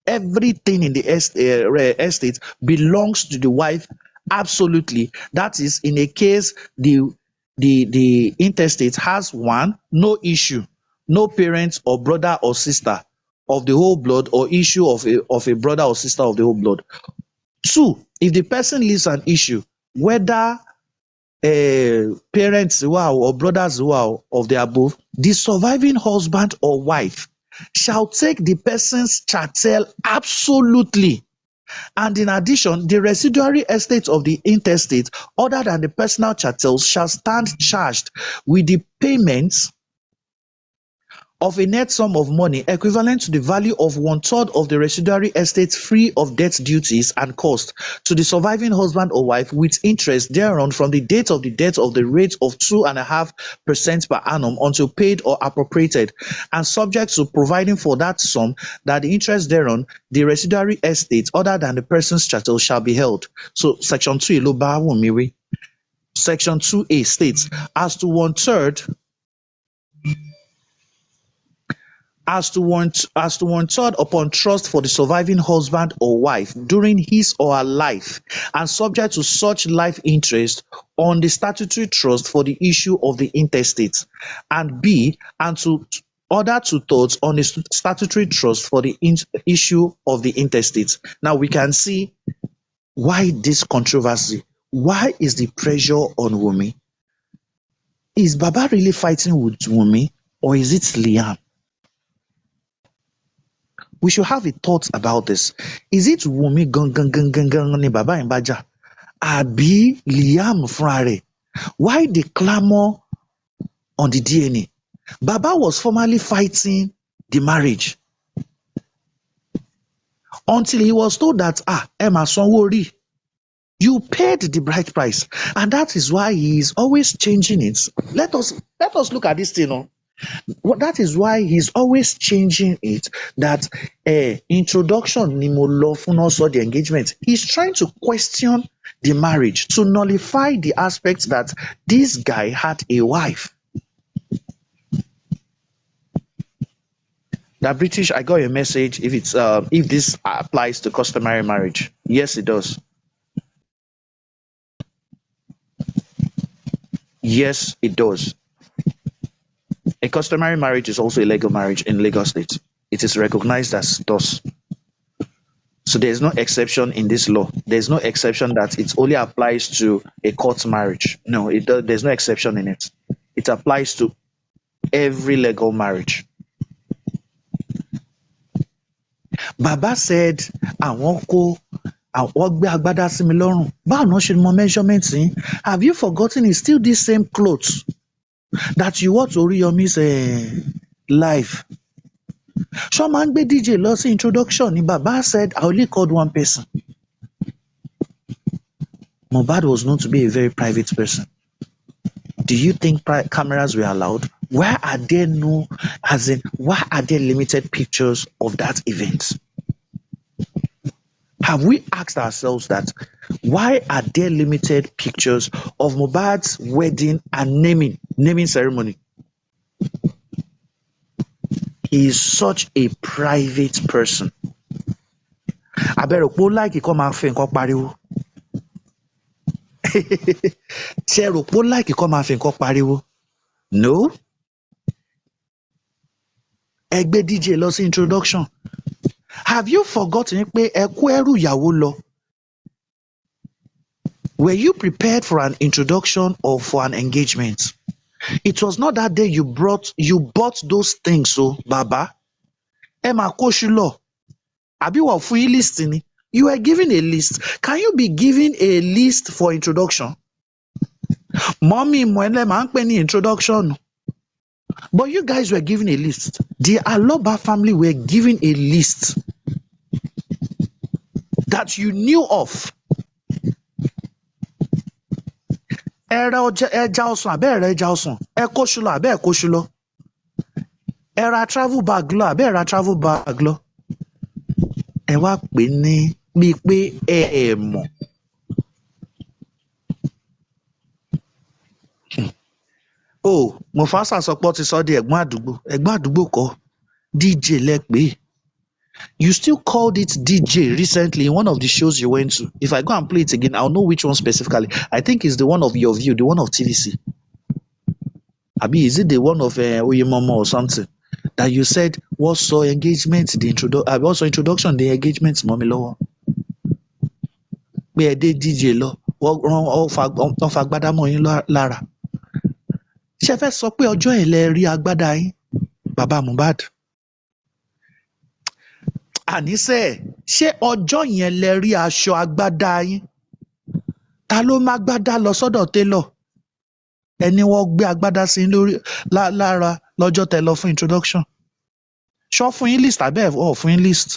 Everything in the estate belongs to the wife absolutely. That is, in a case the intestate has 1, no issue, no parent or brother or sister of the whole blood, or issue of a brother or sister of the whole blood. 2, if the person leaves an issue, whether parents or brothers of the above, the surviving husband or wife shall take the person's chattel absolutely. And in addition, the residuary estate of the intestate, other than the personal chattels, shall stand charged with the payments of a net sum of money equivalent to the value of 1/3 of the residuary estate, free of debt duties and cost, to the surviving husband or wife, with interest thereon from the date of the death of the rate of 2.5% per annum until paid or appropriated, and subject to providing for that sum that the interest thereon, the residuary estate other than the person's chattel, shall be held. So section 2 ló bá wù mí wí. Section 2A states, as to 1/3 upon trust for the surviving husband or wife during his or her life, and subject to such life interest on the statutory trust for the issue of the intestate, and B, and to other 2/3 on the statutory trust for the issue of the intestate. Now we can see why this controversy. Why is the pressure on Wunmi? Is Baba really fighting with Wunmi, or is it Liam? We should have a thought about this. Is it Wunmi gangan ni Baba ń bá jà? Àbí Liam fúnra rẹ̀? Why the clamor on the DNA? Baba was formerly fighting the marriage until he was told that ẹ máa sanwó orí. You paid the bride price, and that is why he is always changing it. Let us look at this thing. That is why he's always changing it. That introduction ni mo lọ fún also the engagement. He's trying to question the marriage, to nullify the aspect that this guy had a wife. That British, I got a message. If this applies to customary marriage, yes, it does. Yes, it does. A customary marriage is also a legal marriage in Lagos State. It is recognized as thus. So there is no exception in this law. There is no exception that it only applies to a court marriage. No, there's no exception in it. It applies to every legal marriage. Baba said, àwọn gbé agbádá sí mi lọ́rùn. Báwo náà ṣe mọ measurement yín? Have you forgotten it's still this same clothes that you wore to Oriyomi's life? Ṣọ́ máa ń gbé DJ lọ sí introduction ni. Baba said, I only called one person. Mohbad was known to be a very private person. Do you think cameras were allowed? Why are there limited pictures of that event? Have we asked ourselves that? Why are there limited pictures of Mohbad's wedding and naming ceremony? He is such a private person. Abẹ́rẹ́ òpó láìkì kọ́ máa fẹ́ nǹkan pariwo. ṣe rò pé ó láìkí kọ́ máa fi nǹkan pariwo? No. Ẹ gbé DJ lọ sí introduction. Have you forgotten pé ẹ kó ẹrù ìyàwó lọ? Were you prepared for an introduction or for an engagement? It was not that day you bought those things, so baba. Ẹ máa kóṣù lọ. Àbí wọ́n fún yín list ni? You were given a list. Can you be given a list for introduction? Mommy mo ẹlẹ́ máa ń pè ní introduction. But you guys were given a list. The Aloba family were given a list that you knew of. Ẹ ra ẹja ọsàn àbẹ́ ẹ ra ẹja ọsàn. Ẹ kóṣù lọ àbẹ́ ẹ kóṣù lọ. Ẹ ra travel bag lọ àbẹ́ ẹ ra travel bag lọ. Ẹ wá pè ní bíi pé ẹ mọ̀. Oh, Mufasa sọ pé ó ti sọ di ẹ̀gbọ́n àdúgbò. Ẹ̀gbọ́n àdúgbò kọ́. DJ lẹ pè. You still called it DJ recently in one of the shows you went to. If I go and play it again, I'll know which one specifically. I think it's the one of Your View, the one of TVC. Abi, is it the one of Oyemomo or something? That you said, what's your engagement, what's your introduction, the engagement, Mommy Lowo? Pé ẹ dé DJ lọ, wọ́n fa agbádá mọ́ yín lára. Ṣé ẹ fẹ́ sọ pé ọjọ́ ẹ̀ lẹ rí agbádá yín, Bàbá Mohbad? Àníṣe, ṣé ọjọ́ yẹn lẹ rí aṣọ agbádá yín? Ta ló má agbádá lọ sọ́dọ̀ télọ̀? Ẹni wọ́n gbé agbádá sí lórí lára lọ́jọ́ tẹ́ lọ fún introduction. Ṣọ́ fún yín list àbẹ́ ọ̀ fún yín list?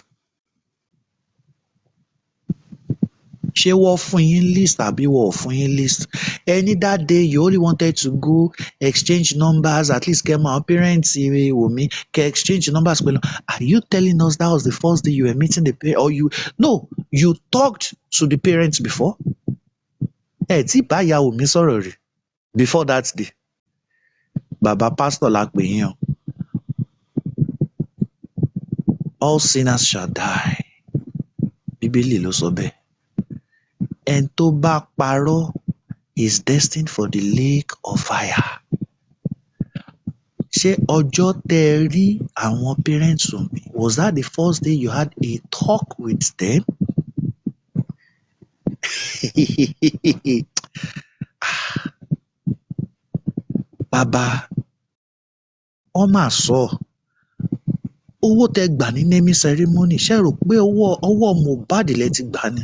Ṣé wọ́n fún yín list àbí wọ́n ò fún yín list? Any that day you only wanted to go exchange numbers, at least kẹ́ mọ parents Wunmi, kẹ́ exchange numbers pẹ̀lú. Are you telling us that was the first day you were meeting the parents? Or you talked to the parents before? Ẹ tí bá ìyá Wunmi sọ̀rọ̀ rí before that day. Bàbá pastor la pè yín o. All sinners shall die. Bíbélì ló sọ bẹ́ẹ̀. Ẹni tó bá parọ́ is destined for the lake of fire. Ṣé ọjọ́ tẹ́ rí àwọn parents Wunmi, was that the first day you had a talk with them? Bàbá, wọ́n máa sọ owó tẹ́ gbà ní naming ceremony, ṣé rò pé ọwọ́ Mohbad lẹ ti gbà ni?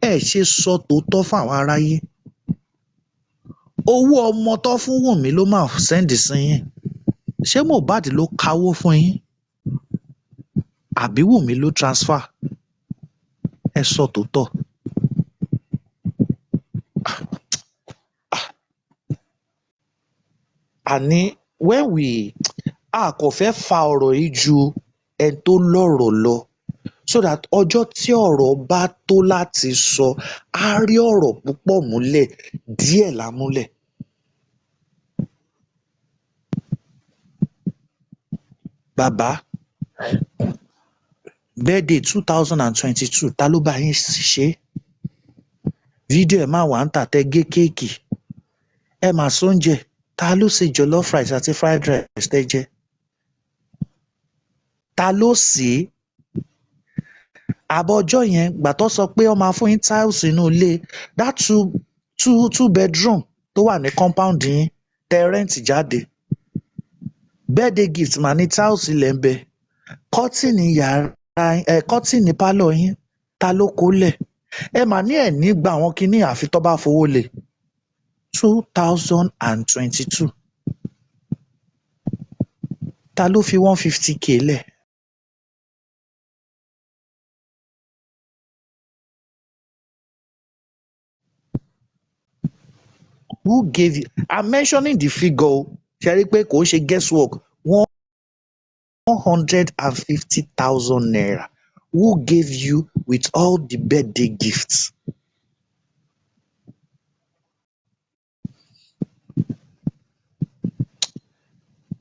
Ẹ ṣe sọ tòótọ́ fún àwọn aráyé. Owó ọmọ tó fún Wunmi ló máa sẹ́ndì sí yín. Ṣé Mohbad ló káwó fún yín? Àbí Wunmi ló transfer? Ẹ sọ tòótọ́. Àní a kò fẹ́ fa ọ̀rọ̀ yìí ju ẹni tó lọ́rọ̀ lọ, so that ọjọ́ tí ọ̀rọ̀ bá tó láti sọ, á rí ọ̀rọ̀ púpọ̀ múlẹ̀, díẹ̀ la múlẹ̀. Bàbá, birthday 2022, ta ló bá yín ṣe? Fídíò ẹ̀ máa wà ń tà, tẹ́ gé kéèkì. Ẹ máa sóúnjẹ. Ta ló ṣe jollof rice àti fried rice tẹ́ jẹ? Ta ló sè é? Àbọ̀jọ́ yẹn gbà tó sọ pé ó máa fún yín tiles inú ilé, that two bedroom tó wà ní compound yín tẹ́ rent jáde. Birthday gift mà ní tiles ilẹ̀ ń bẹ. Kọ́tìnì kọ́tìnì pálọ̀ yín, ta ló kó lẹ̀? Ẹ mà ní ẹ̀ ní gba àwọn kinní àfi tó bá fowó lẹ̀. 2022. Ta ló fi 150k lẹ̀? Who gave you? I'm mentioning the figure. Ṣé rí pé kò ṣe guesswork? 150,000 naira. Who gave you with all the birthday gifts?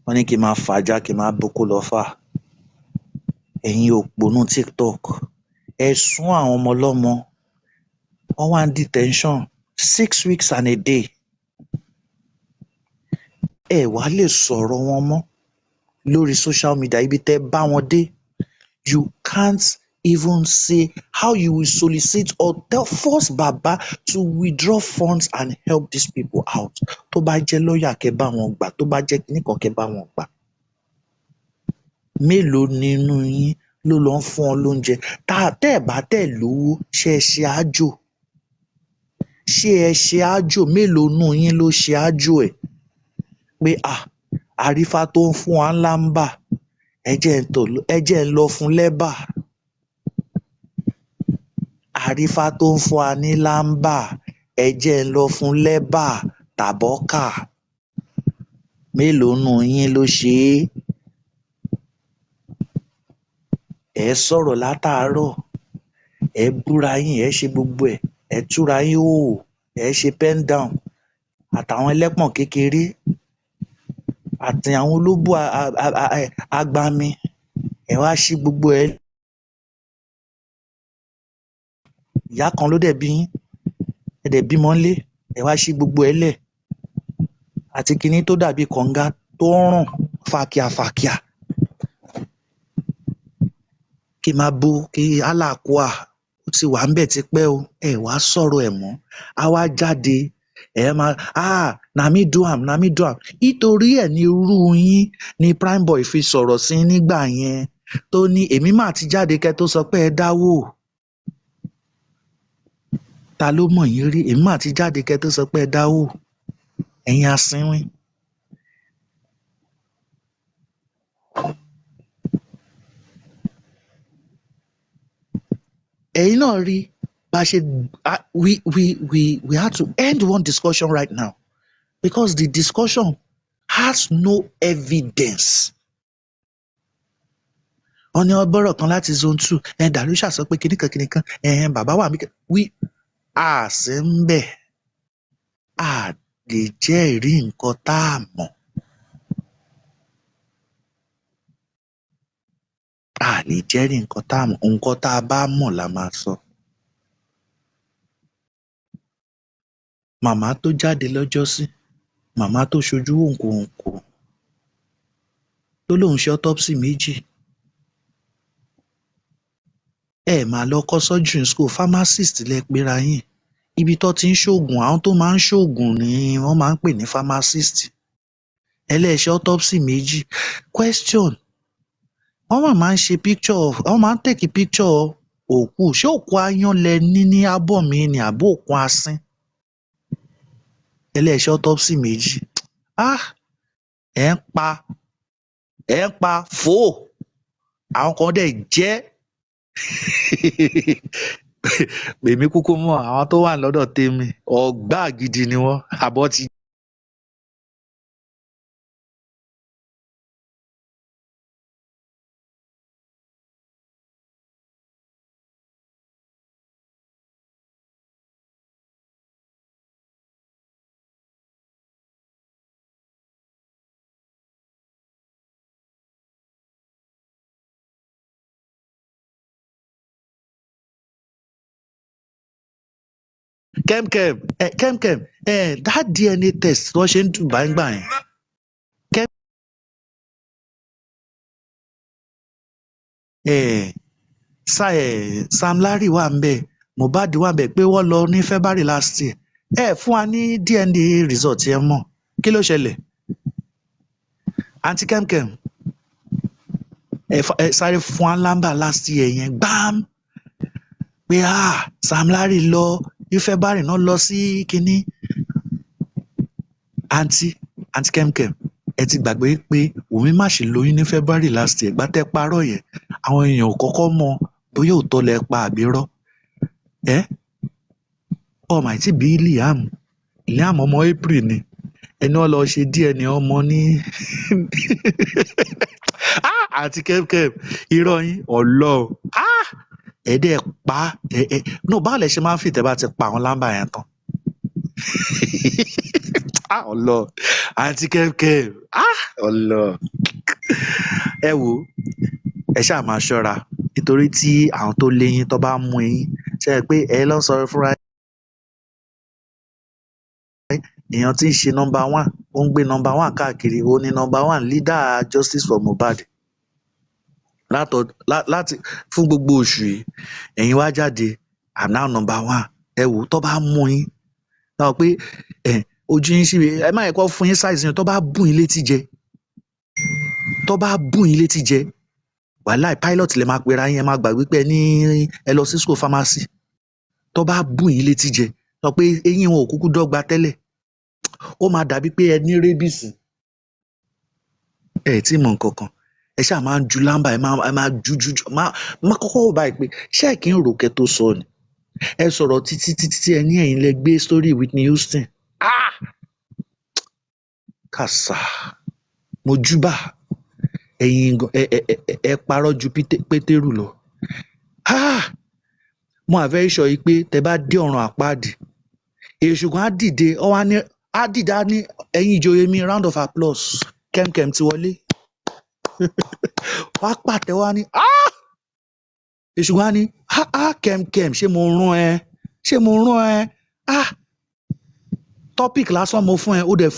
Wọ́n ní kí n máa fàájà, kí n máa boko lọ fà. Ẹ̀yin òpònú TikTok. Ẹ sún àwọn ọmọ ọlọ́mọ. Wọ́n wá ń detention. 6 weeks and a day. Ẹ wá lè sọ̀rọ̀ wọn mọ́ lórí social media ibi tẹ́ bá wọn dé. You can't even say how you will solicit or force Baba to withdraw funds and help these people out. Tó bá jẹ́ lọ́ọ̀yà kẹ́ bá wọn gbà, tó bá jẹ́ kíníkan kẹ́ bá wọn gbà. Mélòó nínú yín ló lọ ń fún ọ lóúnjẹ? Tẹ́ ẹ̀ bá tẹ̀ lówó, ṣé ẹ ṣe àjò? Ṣé ẹ ṣe àjò? Mélòó nínú yín ló ṣe àjò ẹ̀? Pé àrífá tó ń fún wa ńlá ń bà, ẹ jẹ́ ń lọ fún lẹ́bà. Àrífá tó ń fún wa ní lámbà, ẹ jẹ́ ń lọ fún lẹ́bà tàbọ́kà. Mélòó nínú yín ló ṣe é? Ẹ sọ̀rọ̀ látàárọ̀, ẹ búra yín, ẹ ṣe gbogbo ẹ̀, ẹ túra yín hòhò, ẹ ṣe pen down àtàwọn ẹlẹ́pọ̀n kékeré àti àwọn olóbò agbami, ẹ wá ṣí gbogbo ẹ̀. Ìyá kan ló dẹ̀ bí yín, ẹ dẹ̀ bímọ ńlé, ẹ wá ṣí gbogbo ẹ̀ lẹ̀ àti kinní tó dàbí kànga tó ń rùn fàkìàfàkìà. Kí máa bo kí aláàkúà ó ti wà ńbẹ̀ tipẹ́ o, ẹ wá sọ̀rọ̀ ẹ̀ mọ́. Á wá jáde, ẹ máa na me do am, na me do am. Nítorí ẹ̀ ní irú yín ni Prime Boy fi sọ̀rọ̀ sí nígbà yẹn tó ní èmi mà ti jáde kẹ́ tó sọ pé ẹ dáwó. Ta ló mọ̀ yín rí? Èmi mà ti jáde kẹ́ tó sọ pé ẹ dáwó. Ẹ̀yin asínwín. Ẹ̀yin náà rí bá ṣe we had to end one discussion right now because the discussion has no evidence. Wọ́n ní ọgbọ́rọ̀ kan láti zone 2, Darusha sọ pé kíníkan, bàbá wà mí sí ń bẹ̀. A lè jẹ́rìí nǹkan tá a mọ̀. A lè jẹ́rìí nǹkan tá a mọ̀. Nǹkan tá a bá mọ̀ la máa sọ. Màmá tó jáde lọ́jọ́sí, màmá tó ṣojú wòǹkòwòǹkò tó lóun ṣe autopsy 2. Ẹ máa lọ kọ́ surgery school, pharmacist lẹ pera yín. Ibi tó ti ń ṣoògùn, àwọn tó máa ń ṣoògùn ni wọ́n máa ń pè ní pharmacist. Ẹlẹ́ṣẹ autopsy 2. Question: wọ́n máa ń ṣe wọ́n máa ń take picture òkú. Ṣé òkú aáyán lẹ ní ábọ̀ mi ni àbí òkú asín? Ẹlẹ́ṣẹ autopsy 2. Ẹ ń pa fòó. Àwọn kan dẹ̀ jẹ́ pèmí kúkú mọ́ àwọn tó wà lọ́dọ̀ tèmi ọ̀gbá gidi ni wọ́n. Àbọ̀ ti Kemkem, that DNA test wọ́n ṣe ń dùn gbàǹgbà yẹn. Sam Larry wà ń bẹ̀, Mohbad wà ń bẹ̀ pé wọ́n lọ ní February last year. Fún wa ní DNA result yẹn mọ̀. Kí ló ṣẹlẹ̀? Aunty Kemkem, sáré fún wa lámbà last year yẹn gbám pé Sam Larry lọ ní February náà lọ sí kínní. Aunty Kemkem, ẹ ti gbàgbé pé Wùmí má ṣe lóyún ní February last year. Ìgbà tẹ́ parọ́ yẹn àwọn èèyàn ò kọ́kọ́ mọ̀ bóyá òótọ́ lẹ pa àbí irọ́. Ọmọ àìtí bí Liam ọmọ April ni ẹni wọ́n lọ ṣe DNA ọmọ ní Aunty Kemkem, irọ́ yín Ọlọ́run. Ẹ̀ẹ́dẹ̀ pa báwo lẹ ṣe máa ń fi ìtẹ́ bá ti pa àwọn lámbà yẹn tán? Ọlọ́run. Aunty Kemkem, Ọlọ́run. Ẹ wo, ẹ ṣáà máa ṣọ́ra nítorí tí àwọn tó léyín tó bá mú yín ṣe é pé ẹ lọ sọ̀rọ̀ fúnra èèyàn tí ń ṣe number one ó ń gbé number one káàkiri ó ní number one leader justice for Mohbad láti fún gbogbo oṣù yìí ẹ̀yin wá jáde I'm now number one ẹ wò tó bá mú yín náà pé ojú yín sí ẹ má yẹ kó fún yín size yẹn tó bá bùn yín létí jẹ wàhálà pilot lè máa pera yín ẹ máa gbàgbé pé ẹ lọ sí school pharmacy tó bá bùn yín létí jẹ sọ pé eyín wọn ò kúkú dọ́gba tẹ́lẹ̀ ó máa dàbí pé ẹ ní rébìsì ẹ tí mọ nǹkan kan ẹ ṣáà máa ń ju lámbà ẹ máa ju má kọ́kọ́ wò báyìí pé ṣé ẹ kì í rò kẹ́ tó sọ ni ẹ sọ̀rọ̀ títí ẹ ní ẹ̀yin lẹ gbé story Whitney Houston kàsà mojúbà ẹ̀yin ẹ parọ́ ju Pétérù lọ mo à very sure yìí pé tẹ bá dé ọ̀run àpáàdì èṣù kan á dìde á ní ẹ̀yin ìjòyè mi round of applause kẹ́mkẹ́m ti wọlé wá pàtẹ́ wá ní èṣù kan á ní kẹ́mkẹ́m ṣé mo rán ẹ topic lásán mo fún ẹ ó dẹ̀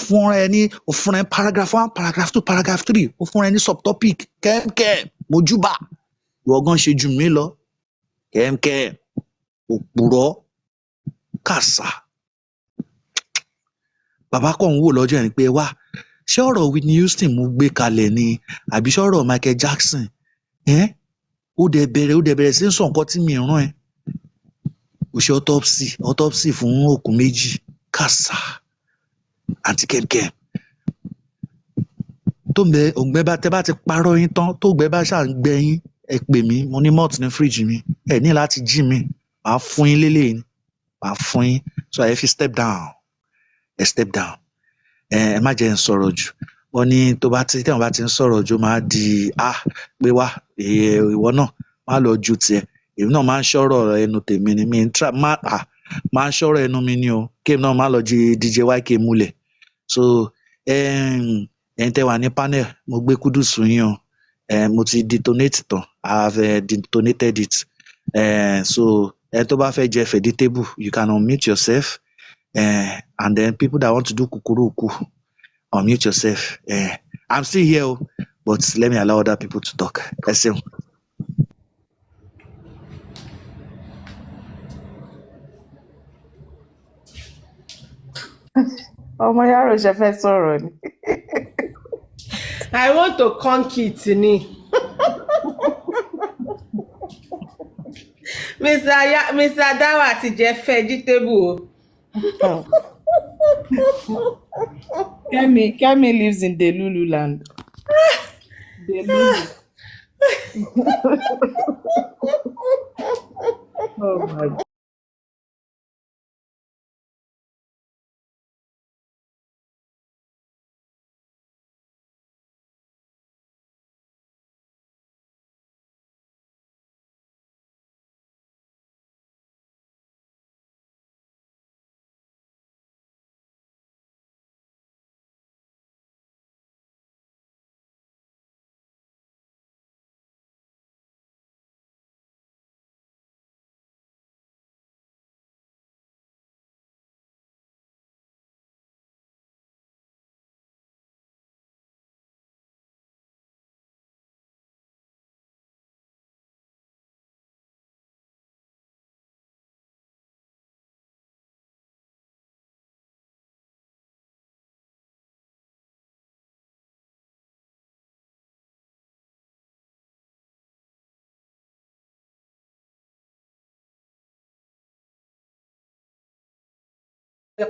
fúnra ẹ paragraph 1 paragraph 2 paragraph 3 ó fúnra ẹ ní subtopic kẹ́mkẹ́m mojúbà ìwọ gan ṣe jù mí lọ kẹ́mkẹ́m òpùrọ́ kàsà bàbá kan ń wò lọ́jọ́ yẹn pé wá ṣé ọ̀rọ̀ Whitney Houston mú gbé kalẹ̀ ni àbí ṣé ọ̀rọ̀ Michael Jackson ó dẹ̀ bẹ̀rẹ̀ sí ń sọ nǹkan tí mi rán ẹ ó ṣe autopsy fún òkú méjì kàsà àti kẹ́mkẹ́m tó òǹgbẹ́ bá tẹ́ bá ti parọ́ yín tán tó gbẹ́ bá ṣáà ń gbẹ yín ẹ pè mí mo ní malt ní fíríjì mi ẹ ní láti jí mi màá fún yín lélẹ́yìn màá fún yín so ẹ fi step down ẹ má jẹ́ ń sọ̀rọ̀ jù wọ́n ní tẹ́wọ̀n bá ti ń sọ̀rọ̀ jù máa di pé wá ìwọ náà má lọ ju tiẹ̀ èmi náà máa ń ṣọ́rọ̀ ẹnu tèmi ni mi máa ń ṣọ́rọ̀ ẹnu mi ni o kéèmí náà má lọ jí DJ YK múlẹ̀ so ẹ̀yin tẹ́ wà ní panel mo gbé kúdùsù yín o mo ti detonate tán I have detonated it so ẹni tó bá fẹ́ jẹ vegetable you can unmute yourself and then people that want to do kukuruku unmute yourself I'm still here but let me allow other people to talk ẹ ṣeun. ọmọ yàrá ṣe fẹ́ sọ̀rọ̀ ni. I want to conk it ni. Mr. Dawah ti jẹ vegetable o. Kemi lives in Delulu land. Delulu. Oh my God.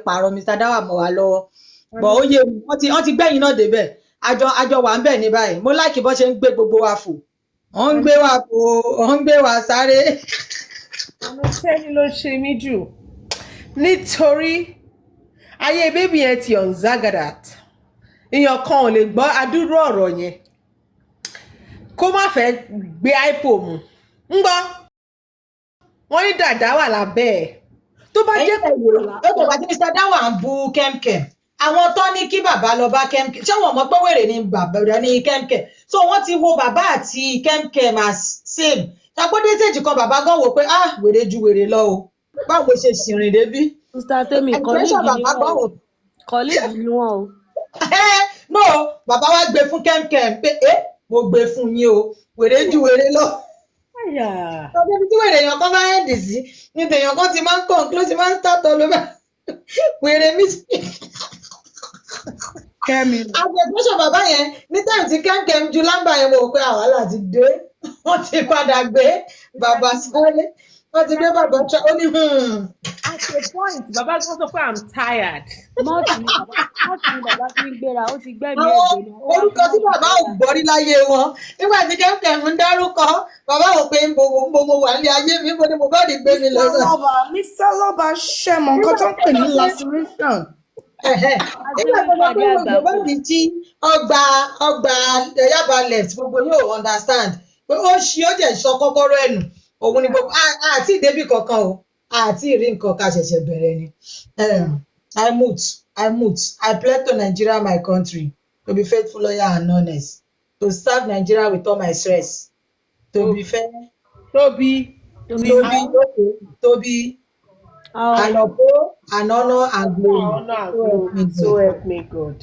pààrọ̀ Mr. Dawah mọ́ wa lọ́wọ́ bọ̀ ó yé wọ́n ti gbẹ̀yìn náà débẹ̀ àjọ wà ń bẹ̀ ní báyìí mo láìkí bọ́ ṣe ń gbé gbogbo wa fò wọ́n ń gbé wa fò wọ́n ń gbé wa sáré. ọ̀nà sẹ́ni ló ṣe mí jù nítorí ayé bébì yẹn ti unzagadat èèyàn kan ò lè gbọ́ adúrú ọ̀rọ̀ yẹn kó má fẹ́ gbé ipo mu ń gbọ́ wọ́n ní dàda wà lábẹ́ ẹ̀ tó bá jẹ́ pé ó bá tí Mr. Dawah ń bú kẹ́mkẹ́m àwọn tó ní kí bàbá lọ bá kẹ́mkẹ́m ṣé wọ́n mọ̀ pé wèrè ni bàbá ní kẹ́mkẹ́m so wọ́n ti wo bàbá àti kẹ́mkẹ́m as same ṣàpọ́dé stage kan bàbá gan wò pé wèrè ju wèrè lọ o báwo ṣe ṣìrìn débí. Mr. Temi Extension colleague ni bàbá wọn o gbọ́ colleague ni wọn o. no bàbá wa gbé fún kẹ́mkẹ́m pé mo gbé fún yín o wèrè ju wèrè lọ. ọjọ́ ibi tí wèrè èèyàn kan máa ń dì sí ní tèèyàn kan ti máa ń kàn ló ti máa ń tàtọ̀ ló bá wèrè mi sí. Kẹ́mi. àgbẹ̀gbọ́sọ̀ bàbá yẹn ní táyì tí kẹ́mkẹ́m ju lámbà yẹn mo rò pé àwàlà ti dé wọ́n ti padà gbé bàbá sáré wọ́n ti gbé bàbá ó ní At a point, Baba kan sọ pé I'm tired. mọ́ọ̀tì ni bàbá fi ń gbéra ó ti gbẹ́mí àwọn ẹ̀gbẹ́ náà. orúkọ tí bàbá ò gbọ́ rí láyé wọn nígbà tí kẹ́mkẹ́m ń dárúkọ bàbá ò pé ń bo mo wà ní ayé mi mo ní mo bá rí gbé mi lọ́dọ̀. Mr. Lọ́ba ṣẹ́mọ nǹkan tó ń pè ní laceration. nígbà tó lọ pé mo bá rí tí ọgbà Yaba left gbogbo yóò understand pé ó ṣí ó jẹ́ sọ kọ́kọ́rọ́ ẹ̀nù òun ni gbogbo àti ìdébì kankan o àti ìrí nǹkan ká ṣẹ̀ṣẹ̀ bẹ̀rẹ̀ ni. I pledge to Nigeria my country to be faithful, loyal and honest, to serve Nigeria with all my stress, to be fair, Tobi. and uphold and honor and glory. So help me God.